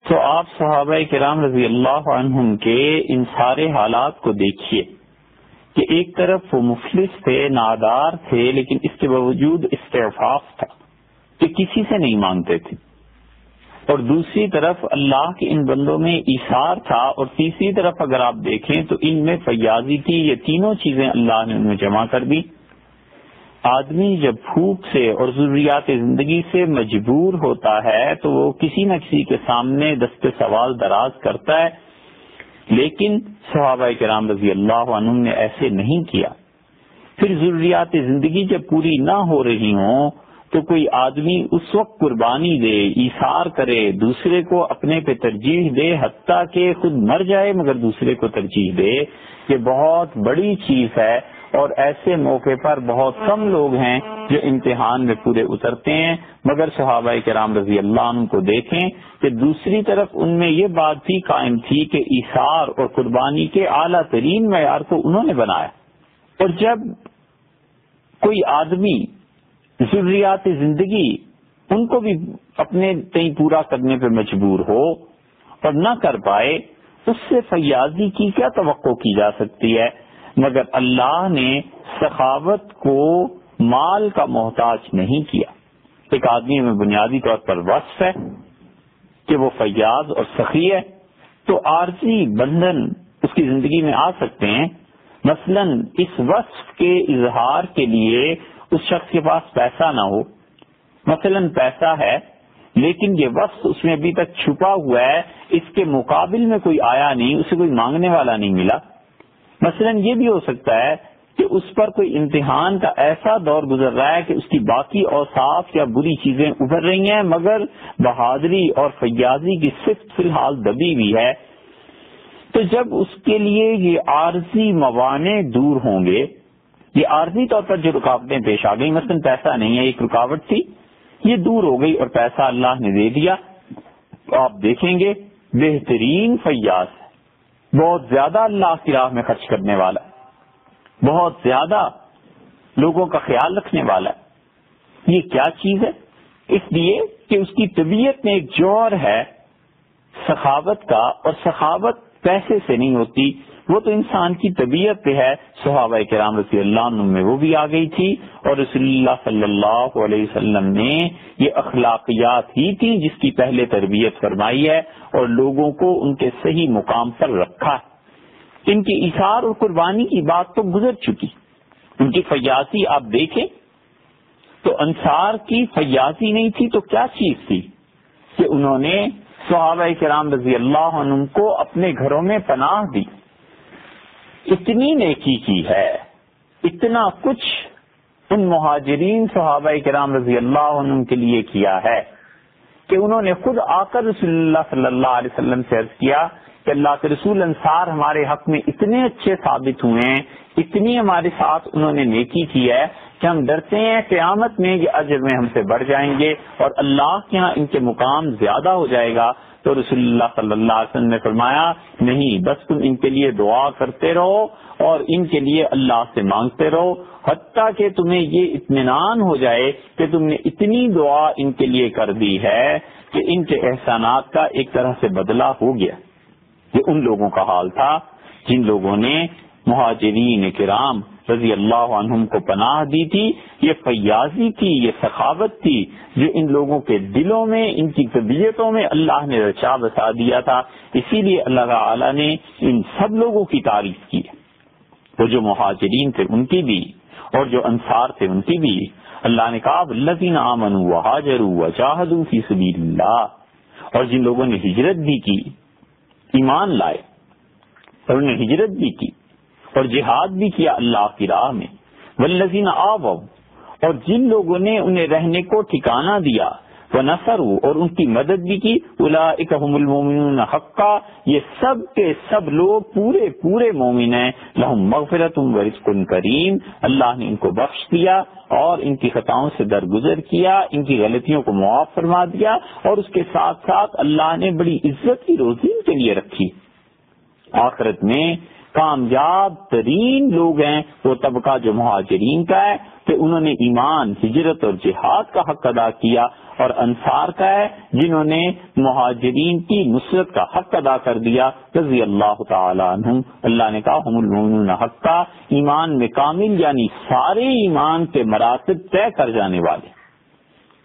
تو آپ صحابہ کرام رضی اللہ عنہم کے ان سارے حالات کو دیکھیے کہ ایک طرف وہ مفلس تھے، نادار تھے، لیکن اس کے باوجود استعفاف تھا کہ کسی سے نہیں مانگتے تھے، اور دوسری طرف اللہ کے ان بندوں میں ایثار تھا، اور تیسری طرف اگر آپ دیکھیں تو ان میں فیاضی تھی۔ یہ تینوں چیزیں اللہ نے ان میں جمع کر دی۔ آدمی جب بھوک سے اور ضروریات زندگی سے مجبور ہوتا ہے تو وہ کسی نہ کسی کے سامنے دست سوال دراز کرتا ہے، لیکن صحابہ کرام رضی اللہ عنہم نے ایسے نہیں کیا۔ پھر ضروریات زندگی جب پوری نہ ہو رہی ہوں تو کوئی آدمی اس وقت قربانی دے، ایثار کرے، دوسرے کو اپنے پہ ترجیح دے، حتیٰ کہ خود مر جائے مگر دوسرے کو ترجیح دے، یہ بہت بڑی چیز ہے، اور ایسے موقع پر بہت کم لوگ ہیں جو امتحان میں پورے اترتے ہیں۔ مگر صحابہ کرام رضی اللہ عنہ کو دیکھیں کہ دوسری طرف ان میں یہ بات بھی قائم تھی کہ ایثار اور قربانی کے اعلیٰ ترین معیار کو انہوں نے بنایا۔ اور جب کوئی آدمی ضروریات زندگی ان کو بھی اپنے تئیں پورا کرنے پہ مجبور ہو اور نہ کر پائے، اس سے فیاضی کی کیا توقع کی جا سکتی ہے؟ مگر اللہ نے سخاوت کو مال کا محتاج نہیں کیا۔ ایک آدمی میں بنیادی طور پر وصف ہے کہ وہ فیاض اور سخی ہے، تو عارضی بندھن اس کی زندگی میں آ سکتے ہیں۔ مثلا اس وصف کے اظہار کے لیے اس شخص کے پاس پیسہ نہ ہو، مثلا پیسہ ہے لیکن یہ وصف اس میں ابھی تک چھپا ہوا ہے، اس کے مقابل میں کوئی آیا نہیں، اسے کوئی مانگنے والا نہیں ملا۔ مثلا یہ بھی ہو سکتا ہے کہ اس پر کوئی امتحان کا ایسا دور گزر رہا ہے کہ اس کی باقی اوصاف یا بری چیزیں ابھر رہی ہیں، مگر بہادری اور فیاضی کی صفت فی الحال دبی ہوئی ہے۔ تو جب اس کے لیے یہ عارضی موانع دور ہوں گے، یہ عارضی طور پر جو رکاوٹیں پیش آ گئی، مثلا پیسہ نہیں ہے، ایک رکاوٹ تھی، یہ دور ہو گئی اور پیسہ اللہ نے دے دیا، تو آپ دیکھیں گے بہترین فیاض ہے، بہت زیادہ اللہ کی راہ میں خرچ کرنے والا، بہت زیادہ لوگوں کا خیال رکھنے والا ہے۔ یہ کیا چیز ہے؟ اس لیے کہ اس کی طبیعت میں ایک جوہر ہے سخاوت کا، اور سخاوت پیسے سے نہیں ہوتی، وہ تو انسان کی طبیعت پہ ہے۔ صحابہ کرام رضی اللہ عنہ میں وہ بھی آ گئی تھی، اور رسول اللہ صلی اللہ علیہ وسلم نے یہ اخلاقیات ہی تھی جس کی پہلے تربیت فرمائی ہے اور لوگوں کو ان کے صحیح مقام پر رکھا ہے۔ ان کی ایثار اور قربانی کی بات تو گزر چکی، ان کی فیاضی آپ دیکھیں تو انصار کی فیاضی نہیں تھی تو کیا چیز تھی کہ انہوں نے صحابہ کرام رضی اللہ عنہ کو اپنے گھروں میں پناہ دی، اتنی نیکی کی ہے، اتنا کچھ ان مہاجرین صحابہ کرام رضی اللہ عنہ کے لیے کیا ہے کہ انہوں نے خود آ کر رسول اللہ صلی اللہ علیہ وسلم سے عرض کیا کہ اللہ کے رسول، انصار ہمارے حق میں اتنے اچھے ثابت ہوئے ہیں، اتنی ہمارے ساتھ انہوں نے نیکی کی ہے کہ ہم ڈرتے ہیں قیامت میں یہ اجر میں ہم سے بڑھ جائیں گے اور اللہ کے ہاں ان کے مقام زیادہ ہو جائے گا۔ تو رسول اللہ صلی اللہ علیہ وسلم نے فرمایا، نہیں، بس تم ان کے لیے دعا کرتے رہو اور ان کے لیے اللہ سے مانگتے رہو، حتیٰ کہ تمہیں یہ اطمینان ہو جائے کہ تم نے اتنی دعا ان کے لیے کر دی ہے کہ ان کے احسانات کا ایک طرح سے بدلہ ہو گیا۔ یہ ان لوگوں کا حال تھا جن لوگوں نے مہاجرین کرام رضی اللہ عنہم کو پناہ دی تھی۔ یہ فیاضی تھی، یہ سخاوت تھی جو ان لوگوں کے دلوں میں، ان کی طبیعتوں میں اللہ نے رچا بسا دیا تھا۔ اسی لیے اللہ تعالی نے ان سب لوگوں کی تعریف کی، وہ جو مہاجرین تھے ان کی بھی اور جو انصار تھے ان کی بھی۔ اللہ نے کہا والذین آمنوا وہاجروا وجاہدوا فی سبیل اللہ، اور جن لوگوں نے ہجرت بھی کی، ایمان لائے اور انہوں نے ہجرت بھی کی اور جہاد بھی کیا اللہ کی راہ میں، والذین آووا، اور جن لوگوں نے انہیں رہنے کو ٹھکانہ دیا، ونصروا، اور ان کی مدد بھی کی، اولئک هم المؤمنون حقا، یہ سب کے سب لوگ پورے پورے مومن ہیں، لہم مغفرۃ ورزق کریم، اللہ نے ان کو بخش دیا اور ان کی خطاؤں سے درگزر کیا، ان کی غلطیوں کو معاف فرما دیا، اور اس کے ساتھ ساتھ اللہ نے بڑی عزت کی روزی ان کے لیے رکھی۔ آخرت میں کامیاب ترین لوگ ہیں وہ طبقہ جو مہاجرین کا ہے کہ انہوں نے ایمان، ہجرت اور جہاد کا حق ادا کیا اور انصار کا ہے جنہوں نے مہاجرین کی نصرت کا حق ادا کر دیا رضی اللہ تعالی عنہم. اللہ نے کہا ہم المؤمنون حقا، ایمان میں کامل یعنی سارے ایمان کے مراتب طے کر جانے والے.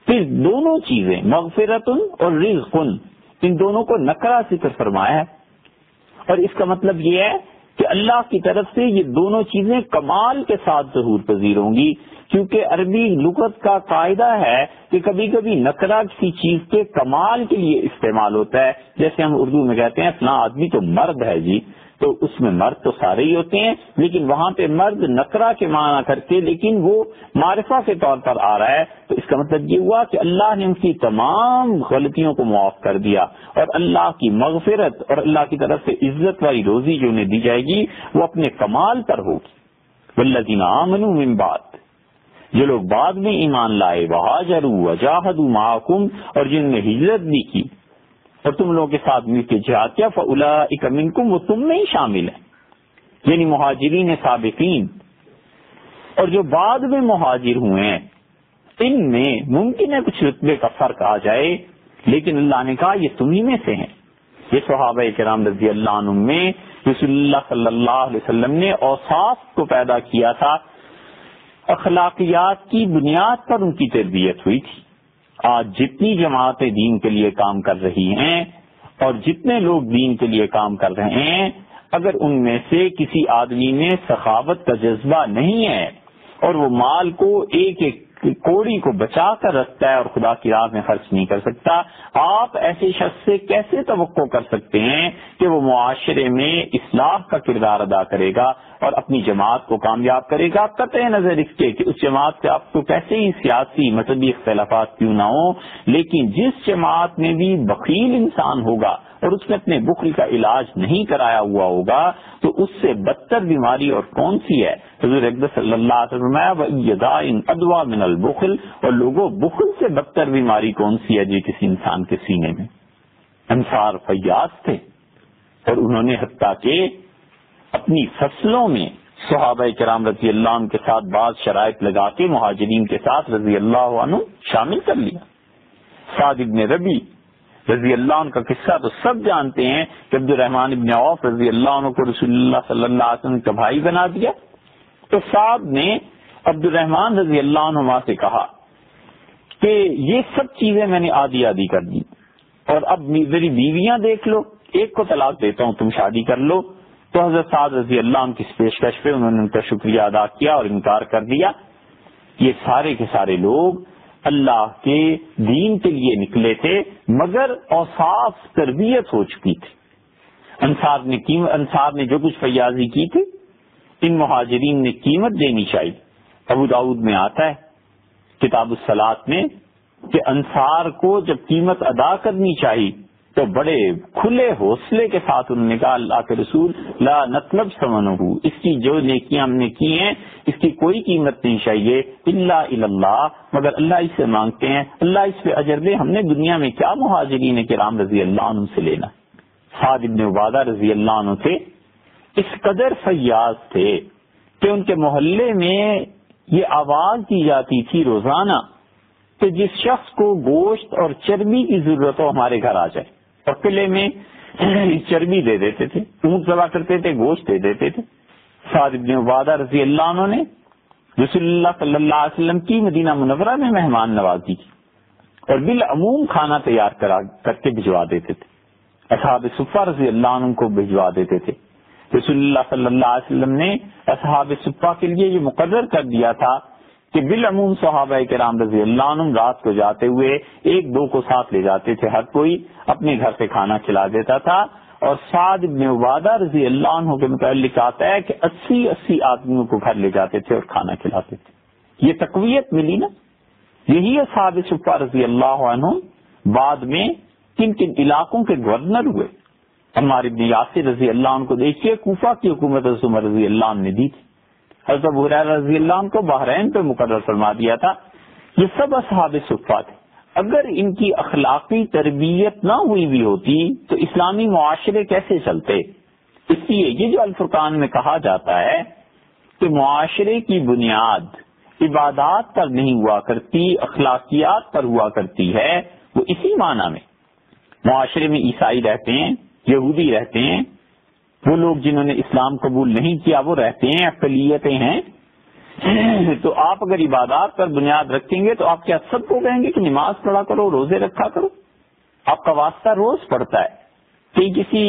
پھر دونوں چیزیں مغفرت اور رزق، ان دونوں کو نکرہ ذکر فرمایا ہے، اور اس کا مطلب یہ ہے کہ اللہ کی طرف سے یہ دونوں چیزیں کمال کے ساتھ ظہور پذیر ہوں گی، کیونکہ عربی لغت کا قاعدہ ہے کہ کبھی کبھی نکرہ کسی چیز کے کمال کے لیے استعمال ہوتا ہے. جیسے ہم اردو میں کہتے ہیں فلاں آدمی تو مرد ہے جی، تو اس میں مرد تو سارے ہی ہوتے ہیں، لیکن وہاں پہ مرد نکرہ کے معنی کر کے لیکن وہ معرفہ کے طور پر آ رہا ہے. تو اس کا مطلب یہ ہوا کہ اللہ نے ان کی تمام غلطیوں کو معاف کر دیا، اور اللہ کی مغفرت اور اللہ کی طرف سے عزت والی روزی جو انہیں دی جائے گی وہ اپنے کمال پر ہوگی. والذین آمنوا من بعد، جو لوگ بعد میں ایمان لائے، وہاجروا وجاہدوا معکم، اور جن نے ہجرت بھی کی اور تم لوگوں کے ساتھ مل کے جہاد کیا، فاولئک منکم، وہ تم میں ہی شامل ہیں، یعنی مہاجرین سابقین. اور جو بعد میں مہاجر ہوئے ہیں ان میں ممکن ہے کچھ رتبے کا فرق آ جائے، لیکن اللہ نے کہا یہ تمہیں میں سے ہیں. یہ صحابہ کرام رضی اللہ عنہم میں رسول اللہ صلی اللہ علیہ وسلم نے اوصاف کو پیدا کیا تھا، اخلاقیات کی بنیاد پر ان کی تربیت ہوئی تھی. آج جتنی جماعتیں دین کے لیے کام کر رہی ہیں اور جتنے لوگ دین کے لیے کام کر رہے ہیں، اگر ان میں سے کسی آدمی میں سخاوت کا جذبہ نہیں ہے اور وہ مال کو ایک ایک کوڑی کو بچا کر رکھتا ہے اور خدا کی راہ میں خرچ نہیں کر سکتا، آپ ایسے شخص سے کیسے توقع کر سکتے ہیں کہ وہ معاشرے میں اصلاح کا کردار ادا کرے گا اور اپنی جماعت کو کامیاب کرے گا؟ قطع نظر اس کے کہ اس جماعت سے آپ کو کیسے ہی سیاسی مذہبی اختلافات کیوں نہ ہوں، لیکن جس جماعت میں بھی بخیل انسان ہوگا اور اس نے اپنے بخل کا علاج نہیں کرایا ہوا ہوگا تو اس سے بدتر بیماری اور کون سی ہے؟ حضور اقدس صلی اللہ علیہ وسلم وَإِيَدَائِنْ أَدْوَى مِنَ الْبُخْلِ، اور لوگوں بخل سے بدتر بیماری کون سی ہے جی کسی انسان کے سینے میں؟ انصار فیاض تھے، اور انہوں نے حتیٰ کہ اپنی فصلوں میں صحابہ کرام رضی اللہ عنہ کے ساتھ بعض شرائط لگا کے مہاجرین کے ساتھ رضی اللہ عنہ شامل کر لیا. سعد ابن ربی رضی اللہ عنہ کا قصہ تو سب جانتے ہیں کہ عبد الرحمن ابن عوف رضی اللہ عنہ کو رسول اللہ صلی اللہ علیہ وسلم کا بھائی بنا دیا. تو سعد نے عبد الرحمن رضی اللہ عنہ سے کہا کہ یہ سب چیزیں میں نے آدھی آدھی کر دی، اور اب میری بیویاں دیکھ لو، ایک کو طلاق دیتا ہوں تم شادی کر لو. تو حضرت سعد رضی اللہ عنہ کی اس پیشکش پہ انہوں نے ان کا شکریہ ادا کیا اور انکار کر دیا. یہ سارے کے سارے لوگ اللہ کے دین کے لیے نکلے تھے، مگر اوصاف تربیت ہو چکی تھی. انصار نے جو کچھ فیاضی کی تھی ان مہاجرین نے قیمت دینی چاہیے. ابو داؤد میں آتا ہے کتاب الصلاۃ میں کہ انصار کو جب قیمت ادا کرنی چاہیے تو بڑے کھلے حوصلے کے ساتھ انہوں نے کہا اللہ کے رسول لا نطلب ثمنہ، اس کی جو نیکیاں ہم نے کی ہیں اس کی کوئی قیمت نہیں چاہیے، الا اللہ، مگر اللہ اس سے مانگتے ہیں اللہ اس پہ اجر دے، ہم نے دنیا میں کیا مہاجرین کرام رضی اللہ عنہ سے لینا. سعد ابن عبادہ رضی اللہ عنہ تھے، اس قدر فیاض تھے کہ ان کے محلے میں یہ آواز دی جاتی تھی روزانہ کہ جس شخص کو گوشت اور چربی کی ضرورت ہو ہمارے گھر آ جائے، اور قلعے میں چربی دے دیتے تھے، اونٹ ذبح کرتے تھے، گوشت دے دیتے تھے. سعد ابن عبادہ رضی اللہ عنہ نے رسول اللہ صلی اللہ علیہ وسلم کی مدینہ منورہ میں مہمان نوازی کی اور بالعموم کھانا تیار کر کے بھجوا دیتے تھے. اصحاب صفہ رضی اللہ عنہ کو بھجوا دیتے تھے. رسول اللہ صلی اللہ علیہ وسلم نے اصحاب صفہ کے لیے یہ مقرر کر دیا تھا کہ بالعموم صحابہ کرام رضی اللہ عنہ رات کو جاتے ہوئے ایک دو کو ساتھ لے جاتے تھے، ہر کوئی اپنے گھر سے کھانا کھلا دیتا تھا. اور سعد ابن عبادہ رضی اللہ عنہ کے متعلق آتا ہے کہ 80 آدمیوں کو گھر لے جاتے تھے اور کھانا کھلاتے تھے. یہ تقویت ملی نا. یہی اصحاب صفہ رضی اللہ عنہ بعد میں کن کن علاقوں کے گورنر ہوئے. عمار ابن یاسر رضی اللہ عنہ کو دیکھیے، کوفہ کی حکومت حضرت عمر رضی اللہ عنہ نے دی تھی. حضرت ابو ہریرہ رضی اللہ عنہ کو بحرین پہ مقرر فرما دیا تھا. یہ سب اصحاب صفہ تھے. اگر ان کی اخلاقی تربیت نہ ہوئی بھی ہوتی تو اسلامی معاشرے کیسے چلتے؟ اس لیے یہ جو الفرقان میں کہا جاتا ہے کہ معاشرے کی بنیاد عبادات پر نہیں ہوا کرتی، اخلاقیات پر ہوا کرتی ہے، وہ اسی معنی میں معاشرے میں عیسائی رہتے ہیں، یہودی رہتے ہیں، وہ لوگ جنہوں نے اسلام قبول نہیں کیا وہ رہتے ہیں، اقلیتیں ہیں. تو آپ اگر عبادات پر بنیاد رکھیں گے تو آپ کیا سب کو کہیں گے کہ نماز پڑھا کرو، روزے رکھا کرو؟ آپ کا واسطہ روز پڑتا ہے کہ کسی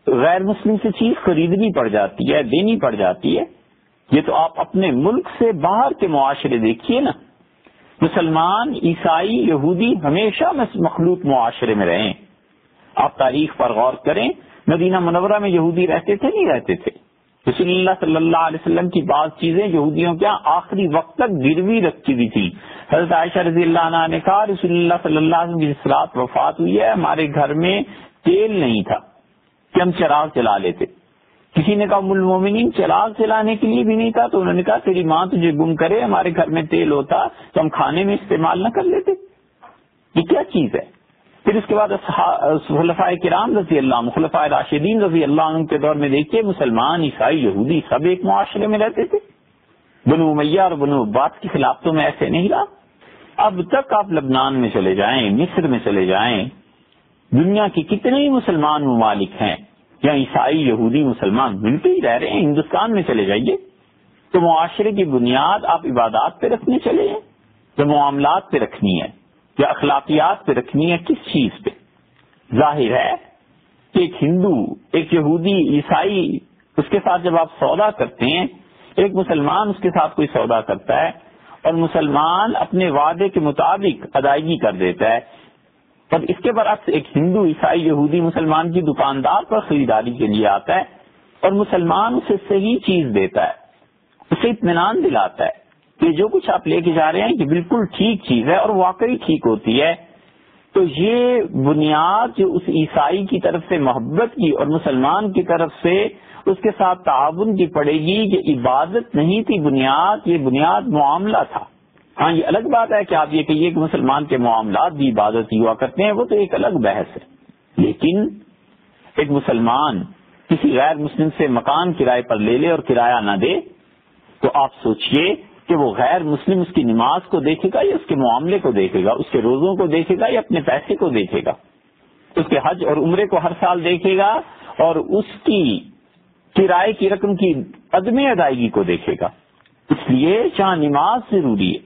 غیر مسلم سے چیز خریدنی پڑ جاتی ہے، دینی پڑ جاتی ہے. یہ تو آپ اپنے ملک سے باہر کے معاشرے دیکھیے نا. مسلمان، عیسائی، یہودی ہمیشہ مخلوط معاشرے میں رہے. آپ تاریخ پر غور کریں، مدینہ منورہ میں یہودی رہتے تھے نہیں رہتے تھے؟ رسول اللہ صلی اللہ علیہ وسلم کی بعض چیزیں یہودیوں کے آخری وقت تک گروی رکھی ہوئی تھی. حضرت عائشہ رضی اللہ عنہا نے کہا رسول اللہ صلی اللہ علیہ وسلم کی رات وفات ہوئی ہے، ہمارے گھر میں تیل نہیں تھا کہ ہم چراغ چلا لیتے. کسی نے کہا ام المومنین چراغ چلانے کے لیے بھی نہیں تھا، تو انہوں نے کہا تیری ماں تجھے گم کرے، ہمارے گھر میں تیل ہوتا تو ہم کھانے میں استعمال نہ کر لیتے. یہ کیا چیز ہے؟ پھر اس کے بعد خلفائے کرام رضی اللہ عنہ، خلفائے راشدین رضی اللہ عنہ کے دور میں دیکھیے مسلمان، عیسائی، یہودی سب ایک معاشرے میں رہتے تھے. بنو امیہ اور بنو عباس کی خلافتوں میں ایسے نہیں رہا. اب تک آپ لبنان میں چلے جائیں، مصر میں چلے جائیں، دنیا کی کتنے ہی مسلمان ممالک ہیں جہاں عیسائی، یہودی، مسلمان ملتے ہی رہ رہے ہیں. ہندوستان میں چلے جائیے تو معاشرے کی بنیاد آپ عبادات پہ رکھنے چلے ہیں یا معاملات پہ رکھنی ہے یا اخلاقیات پہ رکھنی ہے؟ کس چیز پہ؟ ظاہر ہے کہ ایک ہندو، ایک یہودی، عیسائی، اس کے ساتھ جب آپ سودا کرتے ہیں، ایک مسلمان اس کے ساتھ کوئی سودا کرتا ہے اور مسلمان اپنے وعدے کے مطابق ادائیگی کر دیتا ہے، اور اس کے برعکس ایک ہندو، عیسائی، یہودی مسلمان کی دکاندار پر خریداری کے لیے آتا ہے اور مسلمان اسے صحیح چیز دیتا ہے، اسے اطمینان دلاتا ہے کہ جو کچھ آپ لے کے جا رہے ہیں کہ بالکل ٹھیک چیز ہے اور واقعی ٹھیک ہوتی ہے. تو یہ بنیاد جو اس عیسائی کی طرف سے محبت کی اور مسلمان کی طرف سے اس کے ساتھ تعاون کی پڑے گی، یہ عبادت نہیں تھی بنیاد، یہ بنیاد معاملہ تھا. ہاں یہ الگ بات ہے کہ آپ یہ کہیے کہ مسلمان کے معاملات بھی عبادت ہی ہوا کرتے ہیں، وہ تو ایک الگ بحث ہے. لیکن ایک مسلمان کسی غیر مسلم سے مکان کرائے پر لے لے اور کرایہ نہ دے تو آپ سوچئے کہ وہ غیر مسلم اس کی نماز کو دیکھے گا یا اس کے معاملے کو دیکھے گا، اس کے روزوں کو دیکھے گا یا اپنے پیسے کو دیکھے گا، اس کے حج اور عمرے کو ہر سال دیکھے گا اور اس کی کرائے کی رقم کی عدم ادائیگی کو دیکھے گا. اس لیے جہاں نماز ضروری ہے،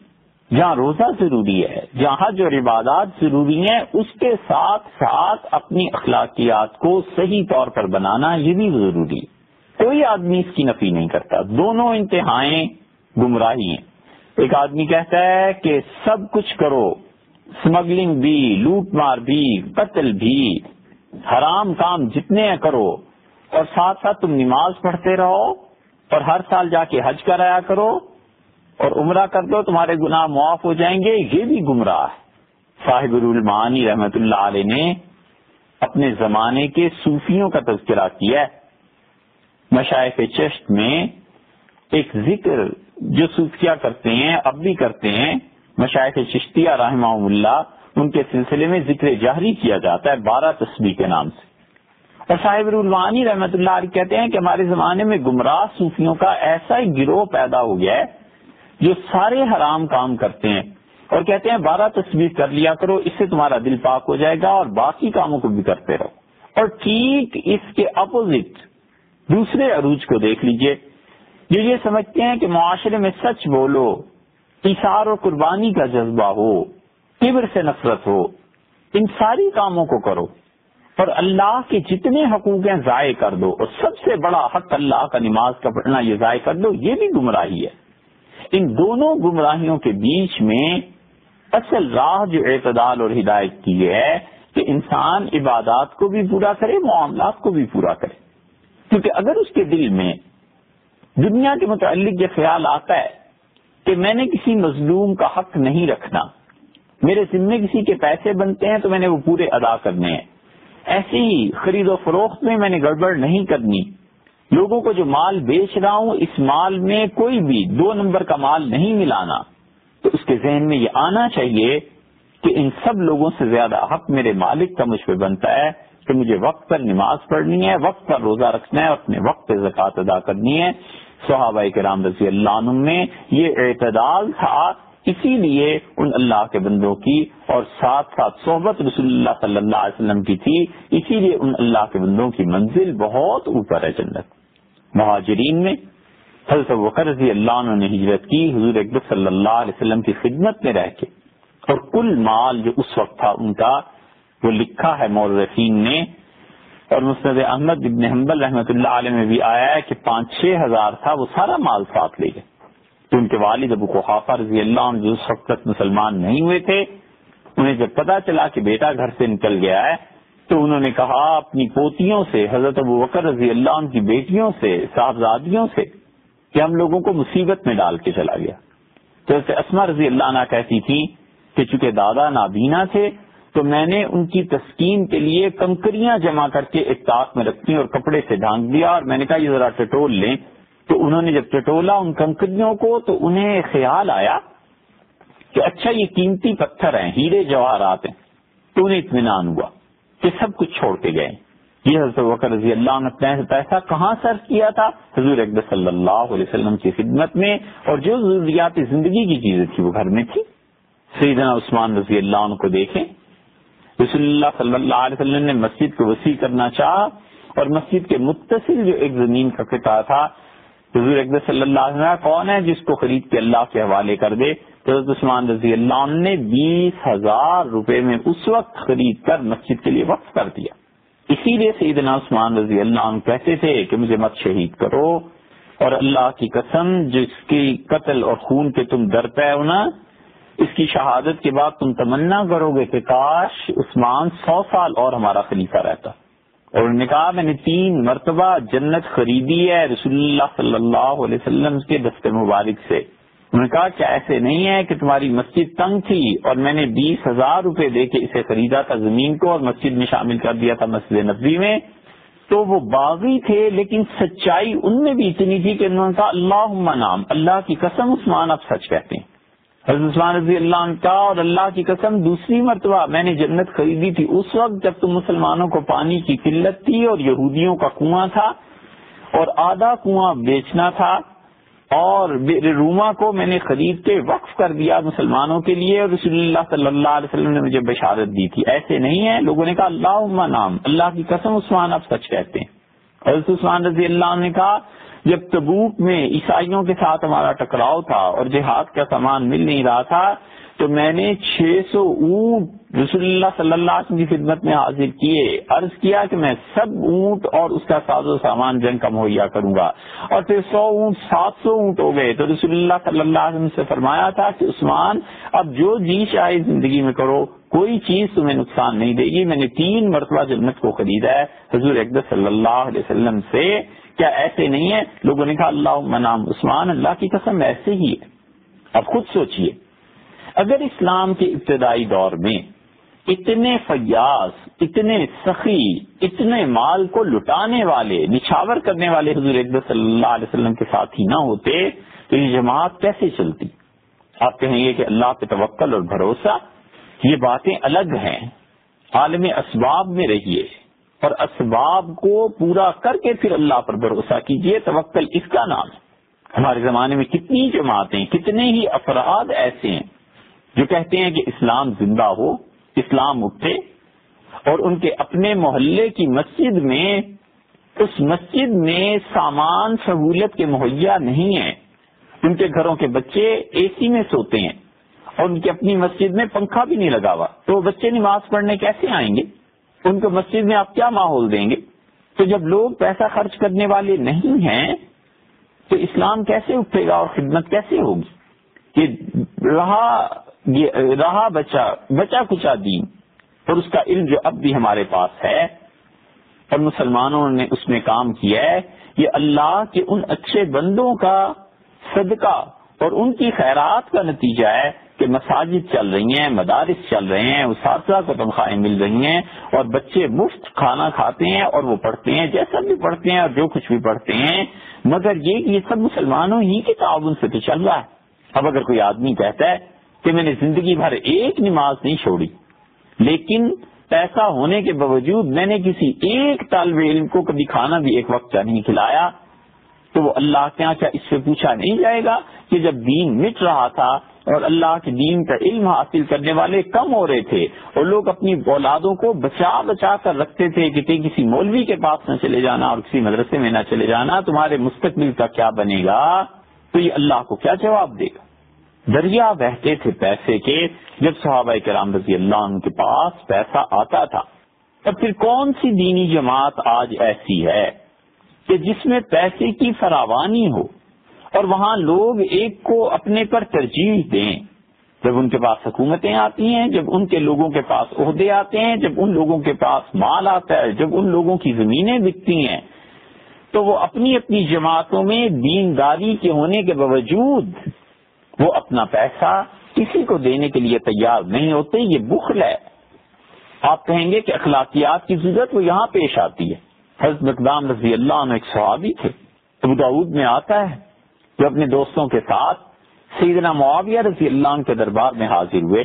جہاں روزہ ضروری ہے، جہاں حج اور عبادات ضروری ہیں، اس کے ساتھ ساتھ اپنی اخلاقیات کو صحیح طور پر بنانا یہ بھی ضروری ہے. کوئی آدمی اس کی نفی نہیں کرتا، دونوں انتہائیں گمراہی ہیں. ایک آدمی کہتا ہے کہ سب کچھ کرو، اسمگلنگ بھی، لوٹ مار بھی، قتل بھی، حرام کام جتنے ہیں کرو، اور ساتھ ساتھ تم نماز پڑھتے رہو اور ہر سال جا کے حج کرایا کرو اور عمرہ کر دو، تمہارے گناہ معاف ہو جائیں گے. یہ بھی گمراہ ہے. صاحب روح المعانی رحمت اللہ علیہ نے اپنے زمانے کے صوفیوں کا تذکرہ کیا ہے. مشائخ چشت میں ایک ذکر جو صوفیہ کرتے ہیں، اب بھی کرتے ہیں، مشائخ چشتیہ رحمہم اللہ، ان کے سلسلے میں ذکر جہری کیا جاتا ہے 12 تسبیح کے نام سے. اور صاحب روح المعانی رحمت اللہ علیہ کہتے ہیں کہ ہمارے زمانے میں گمراہ صوفیوں کا ایسا ہی گروہ پیدا ہو گیا ہے جو سارے حرام کام کرتے ہیں اور کہتے ہیں 12 تسبیح کر لیا کرو، اس سے تمہارا دل پاک ہو جائے گا اور باقی کاموں کو بھی کرتے رہو. اور ٹھیک اس کے اپوزٹ دوسرے عروج کو دیکھ لیجئے جو یہ سمجھتے ہیں کہ معاشرے میں سچ بولو، ایثار و قربانی کا جذبہ ہو، کبر سے نفرت ہو، ان ساری کاموں کو کرو اور اللہ کے جتنے حقوق ہیں ضائع کر دو، اور سب سے بڑا حق اللہ کا نماز کا پڑھنا یہ ضائع کر دو. یہ بھی گمراہی ہے. ان دونوں گمراہیوں کے بیچ میں اصل راہ جو اعتدال اور ہدایت کی ہے کہ انسان عبادات کو بھی پورا کرے، معاملات کو بھی پورا کرے. کیونکہ اگر اس کے دل میں دنیا کے متعلق یہ خیال آتا ہے کہ میں نے کسی مظلوم کا حق نہیں رکھنا، میرے ذمے کسی کے پیسے بنتے ہیں تو میں نے وہ پورے ادا کرنے ہیں، ایسی ہی خرید و فروخت میں میں نے گڑبڑ نہیں کرنی، لوگوں کو جو مال بیچ رہا ہوں اس مال میں کوئی بھی 2 نمبر کا مال نہیں ملانا، تو اس کے ذہن میں یہ آنا چاہیے کہ ان سب لوگوں سے زیادہ حق میرے مالک کا مجھ پہ بنتا ہے کہ مجھے وقت پر نماز پڑھنی ہے، وقت پر روزہ رکھنا ہے، اپنے وقت پہ زکوٰۃ ادا کرنی ہے. صحابہ کرام رضی اللہ عنہم میں یہ اعتدال تھا، اسی لیے ان اللہ کے بندوں کی اور ساتھ ساتھ صحبت رسول اللہ صلی اللہ علیہ وسلم کی تھی، اسی لیے ان اللہ کے بندوں کی منزل بہت اوپر ہے جنت۔ مہاجرین میں حضرت ابوبکر رضی اللہ عنہ نے ہجرت کی حضور اکرم صلی اللہ علیہ وسلم کی خدمت میں رہ کے، اور کل مال جو اس وقت تھا ان کا وہ لکھا ہے مورخین نے، اور مسند احمد بن حنبل رحمۃ اللہ علیہ میں بھی آیا ہے کہ 5-6 ہزار تھا، وہ سارا مال ساتھ لے گئے۔ تو ان کے والد ابو قحافہ رضی اللہ عنہ جو اس وقت مسلمان نہیں ہوئے تھے، انہیں جب پتا چلا کہ بیٹا گھر سے نکل گیا ہے تو انہوں نے کہا اپنی پوتیوں سے، حضرت ابوبکر رضی اللہ عنہ کی بیٹیوں سے، صاحبزادیوں سے، کہ ہم لوگوں کو مصیبت میں ڈال کے چلا گیا۔ تو ایسے اسما رضی اللہ عنہ کہتی تھی کہ چونکہ دادا نابینا تھے تو میں نے ان کی تسکین کے لیے کنکریاں جمع کر کے ایک طاق میں رکھی اور کپڑے سے ڈھانک دیا، اور میں نے کہا یہ ذرا ٹٹول لیں۔ تو انہوں نے جب ٹٹولا ان کنکریوں کو تو انہیں خیال آیا کہ اچھا یہ قیمتی پتھر ہیں، ہیرے جواہرات ہیں، تو انہیں اطمینان ہوا کہ سب کچھ چھوڑ کے گئے۔ یہ حضرت ابوبکر رضی اللہ عنہ نے پیسہ کہاں صرف کیا تھا؟ حضور اکرم صلی اللہ علیہ وسلم کی خدمت میں، اور جو ضروریات زندگی کی چیزیں تھی وہ گھر میں تھی۔ سیدنا عثمان رضی اللہ عنہ کو دیکھیں، رسول اللہ صلی اللہ علیہ وسلم نے مسجد کو وسیع کرنا چاہا، اور مسجد کے متصل جو ایک زمین کا قطعہ تھا، حضور اکرم صلی اللہ علیہ وسلم کون ہے جس کو خرید کے اللہ کے حوالے کر دے؟ تو حضرت عثمان رضی اللہ عنہ نے 20,000 روپے میں اس وقت خرید کر مسجد کے لیے وقف کر دیا۔ اسی لیے سیدنا عثمان رضی اللہ عنہ کہتے تھے کہ مجھے مت شہید کرو، اور اللہ کی قسم جس کی قتل اور خون کے تم ڈرتے ہو نا، اس کی شہادت کے بعد تم تمنا کرو گے کہ کاش عثمان 100 سال اور ہمارا خلیفہ رہتا۔ اور انہوں نے کہا میں نے 3 مرتبہ جنت خریدی ہے رسول اللہ صلی اللہ علیہ وسلم کے دست مبارک سے۔ انہوں نے کہا کہ ایسے نہیں ہے کہ تمہاری مسجد تنگ تھی اور میں نے 20,000 روپے دے کے اسے خریدا تھا زمین کو اور مسجد میں شامل کر دیا تھا مسجد نبوی میں، تو وہ باغی تھے، لیکن سچائی ان میں بھی اتنی تھی کہ انہوں نے کہا اللہم نام، اللہ کی قسم عثمان آپ سچ کہتے ہیں۔ حضرت عثمان رضی اللہ عنہ کا اور اللہ کی قسم دوسری مرتبہ میں نے جنت خریدی تھی اس وقت جب تم مسلمانوں کو پانی کی قلت تھی اور یہودیوں کا کنواں تھا، اور آدھا کنواں بیچنا تھا، اور روما کو میں نے خرید کے وقف کر دیا مسلمانوں کے لیے، اور رسول اللہ صلی اللہ علیہ وسلم نے مجھے بشارت دی تھی۔ ایسے نہیں ہے، لوگوں نے کہا اللہم نام، اللہ کی قسم عثمان آپ سچ کہتے ہیں۔ حضرت عثمان رضی اللہ عنہ نے کہا جب تبوک میں عیسائیوں کے ساتھ ہمارا ٹکراؤ تھا اور جہاد کا سامان مل نہیں رہا تھا تو میں نے 600 اونٹ رسول اللہ صلی اللہ علیہ وسلم کی خدمت میں حاضر کیے، عرض کیا کہ میں سب اونٹ اور اس کا ساز و سامان جنگ کا مہیا کروں گا، اور پھر 100 اونٹ 700 اونٹ ہو گئے تو رسول اللہ صلی اللہ علیہ وسلم سے فرمایا تھا کہ عثمان اب جو جی چاہے زندگی میں کرو، کوئی چیز تمہیں نقصان نہیں دے گی۔ میں نے 3 مرتبہ جنت کو خریدا ہے حضور اکرم صلی اللہ علیہ وسلم سے، کیا ایسے نہیں ہے؟ لوگوں نے کہا اللہم نام عثمان، اللہ کی قسم ایسے ہی ہے۔ اب خود سوچئے، اگر اسلام کے ابتدائی دور میں اتنے فیاض، اتنے سخی، اتنے مال کو لٹانے والے، نچھاور کرنے والے حضور اکرم صلی اللہ علیہ وسلم کے ساتھ ہی نہ ہوتے تو یہ جماعت کیسے چلتی؟ آپ کہیں گے کہ اللہ پہ توکل اور بھروسہ، یہ باتیں الگ ہیں۔ عالم اسباب میں رہیے اور اسباب کو پورا کر کے پھر اللہ پر بھروسہ کیجئے، توکل اس کا نام ہے۔ ہمارے زمانے میں کتنی جماعتیں، کتنے ہی افراد ایسے ہیں جو کہتے ہیں کہ اسلام زندہ ہو، اسلام اٹھے، اور ان کے اپنے محلے کی مسجد میں، اس مسجد میں سامان سہولت کے مہیا نہیں ہے، ان کے گھروں کے بچے اے سی میں سوتے ہیں اور ان کی اپنی مسجد میں پنکھا بھی نہیں لگا ہوا، تو وہ بچے نماز پڑھنے کیسے آئیں گے؟ ان کو مسجد میں آپ کیا ماحول دیں گے؟ تو جب لوگ پیسہ خرچ کرنے والے نہیں ہیں تو اسلام کیسے اٹھے گا اور خدمت کیسے ہوگی؟ یہ رہا بچا کچا دین، اور اس کا علم جو اب بھی ہمارے پاس ہے اور مسلمانوں نے اس میں کام کیا ہے، یہ اللہ کے ان اچھے بندوں کا صدقہ اور ان کی خیرات کا نتیجہ ہے کہ مساجد چل رہی ہیں، مدارس چل رہے ہیں، اساتذہ کو تنخواہیں مل رہی ہیں، اور بچے مفت کھانا کھاتے ہیں اور وہ پڑھتے ہیں جیسا بھی پڑھتے ہیں اور جو کچھ بھی پڑھتے ہیں، مگر یہ سب مسلمانوں ہی کے تعاون سے تو چل رہا ہے۔ اب اگر کوئی آدمی کہتا ہے کہ میں نے زندگی بھر ایک نماز نہیں چھوڑی، لیکن پیسہ ہونے کے باوجود میں نے کسی ایک طالب علم کو کبھی کھانا بھی ایک وقت کا نہیں کھلایا، تو تو وہ اللہ کے یہاں کیا اس سے پوچھا نہیں جائے گا کہ جب دین مٹ رہا تھا اور اللہ کے دین کا علم حاصل کرنے والے کم ہو رہے تھے اور لوگ اپنی اولادوں کو بچا بچا کر رکھتے تھے کہ کسی مولوی کے پاس نہ چلے جانا اور کسی مدرسے میں نہ چلے جانا، تمہارے مستقبل کا کیا بنے گا، تو یہ اللہ کو کیا جواب دے گا؟ دریا بہتے تھے پیسے کے جب صحابہ کرام رضی اللہ عنہ کے پاس پیسہ آتا تھا. اب پھر کون سی دینی جماعت آج ایسی ہے کہ جس میں پیسے کی فراوانی ہو اور وہاں لوگ ایک کو اپنے پر ترجیح دیں؟ جب ان کے پاس حکومتیں آتی ہیں، جب ان کے لوگوں کے پاس عہدے آتے ہیں، جب ان لوگوں کے پاس مال آتا ہے، جب ان لوگوں کی زمینیں بکتی ہیں، تو وہ اپنی اپنی جماعتوں میں دینداری کے ہونے کے باوجود وہ اپنا پیسہ کسی کو دینے کے لیے تیار نہیں ہوتے. یہ بخل ہے. آپ کہیں گے کہ اخلاقیات کی ضرورت وہ یہاں پیش آتی ہے. حضرت مقدام رضی اللہ عنہ ایک صحابی تھے، ابو داؤد میں آتا ہے، جو اپنے دوستوں کے ساتھ سیدنا معاویہ رضی اللہ عنہ کے دربار میں حاضر ہوئے،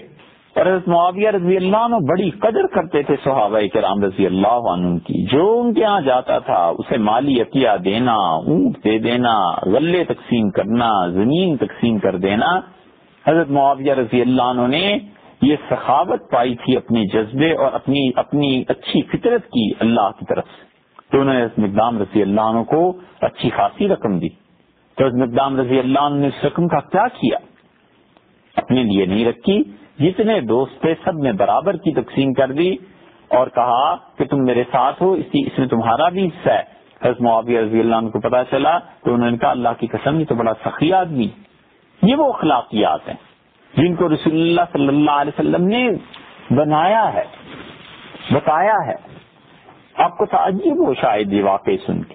اور حضرت معاویہ رضی اللہ عنہ بڑی قدر کرتے تھے صحابہ کرام رضی اللہ عنہ کی. جو ان کے ہاں جاتا تھا اسے مالی عطیہ دینا، اونٹ دے دینا، غلے تقسیم کرنا، زمین تقسیم کر دینا. حضرت معاویہ رضی اللہ عنہ نے یہ سخاوت پائی تھی اپنے جذبے اور اپنی اچھی فطرت کی اللہ کی طرف سے، تو انہوں نے حضرت مقدام رضی اللہ عنہ کو اچھی خاصی رقم دی. تو حضرت مقدام رضی اللہ عنہ نے اس رقم کا کیا کیا؟ اپنے لیے نہیں رکھی، جتنے دوست تھے سب نے برابر کی تقسیم کر دی اور کہا کہ تم میرے ساتھ ہو، اس میں تمہارا بھی حصہ ہے. حضرت معاویہ رضی اللہ عنہ کو پتا چلا تو انہوں نے کہا اللہ کی قسم یہ تو بڑا سخی آدمی. یہ وہ اخلاقیات ہیں جن کو رسول اللہ صلی اللہ علیہ وسلم نے بنایا ہے، بتایا ہے. آپ کو تعجب ہو شاید یہ واقعی سن کے.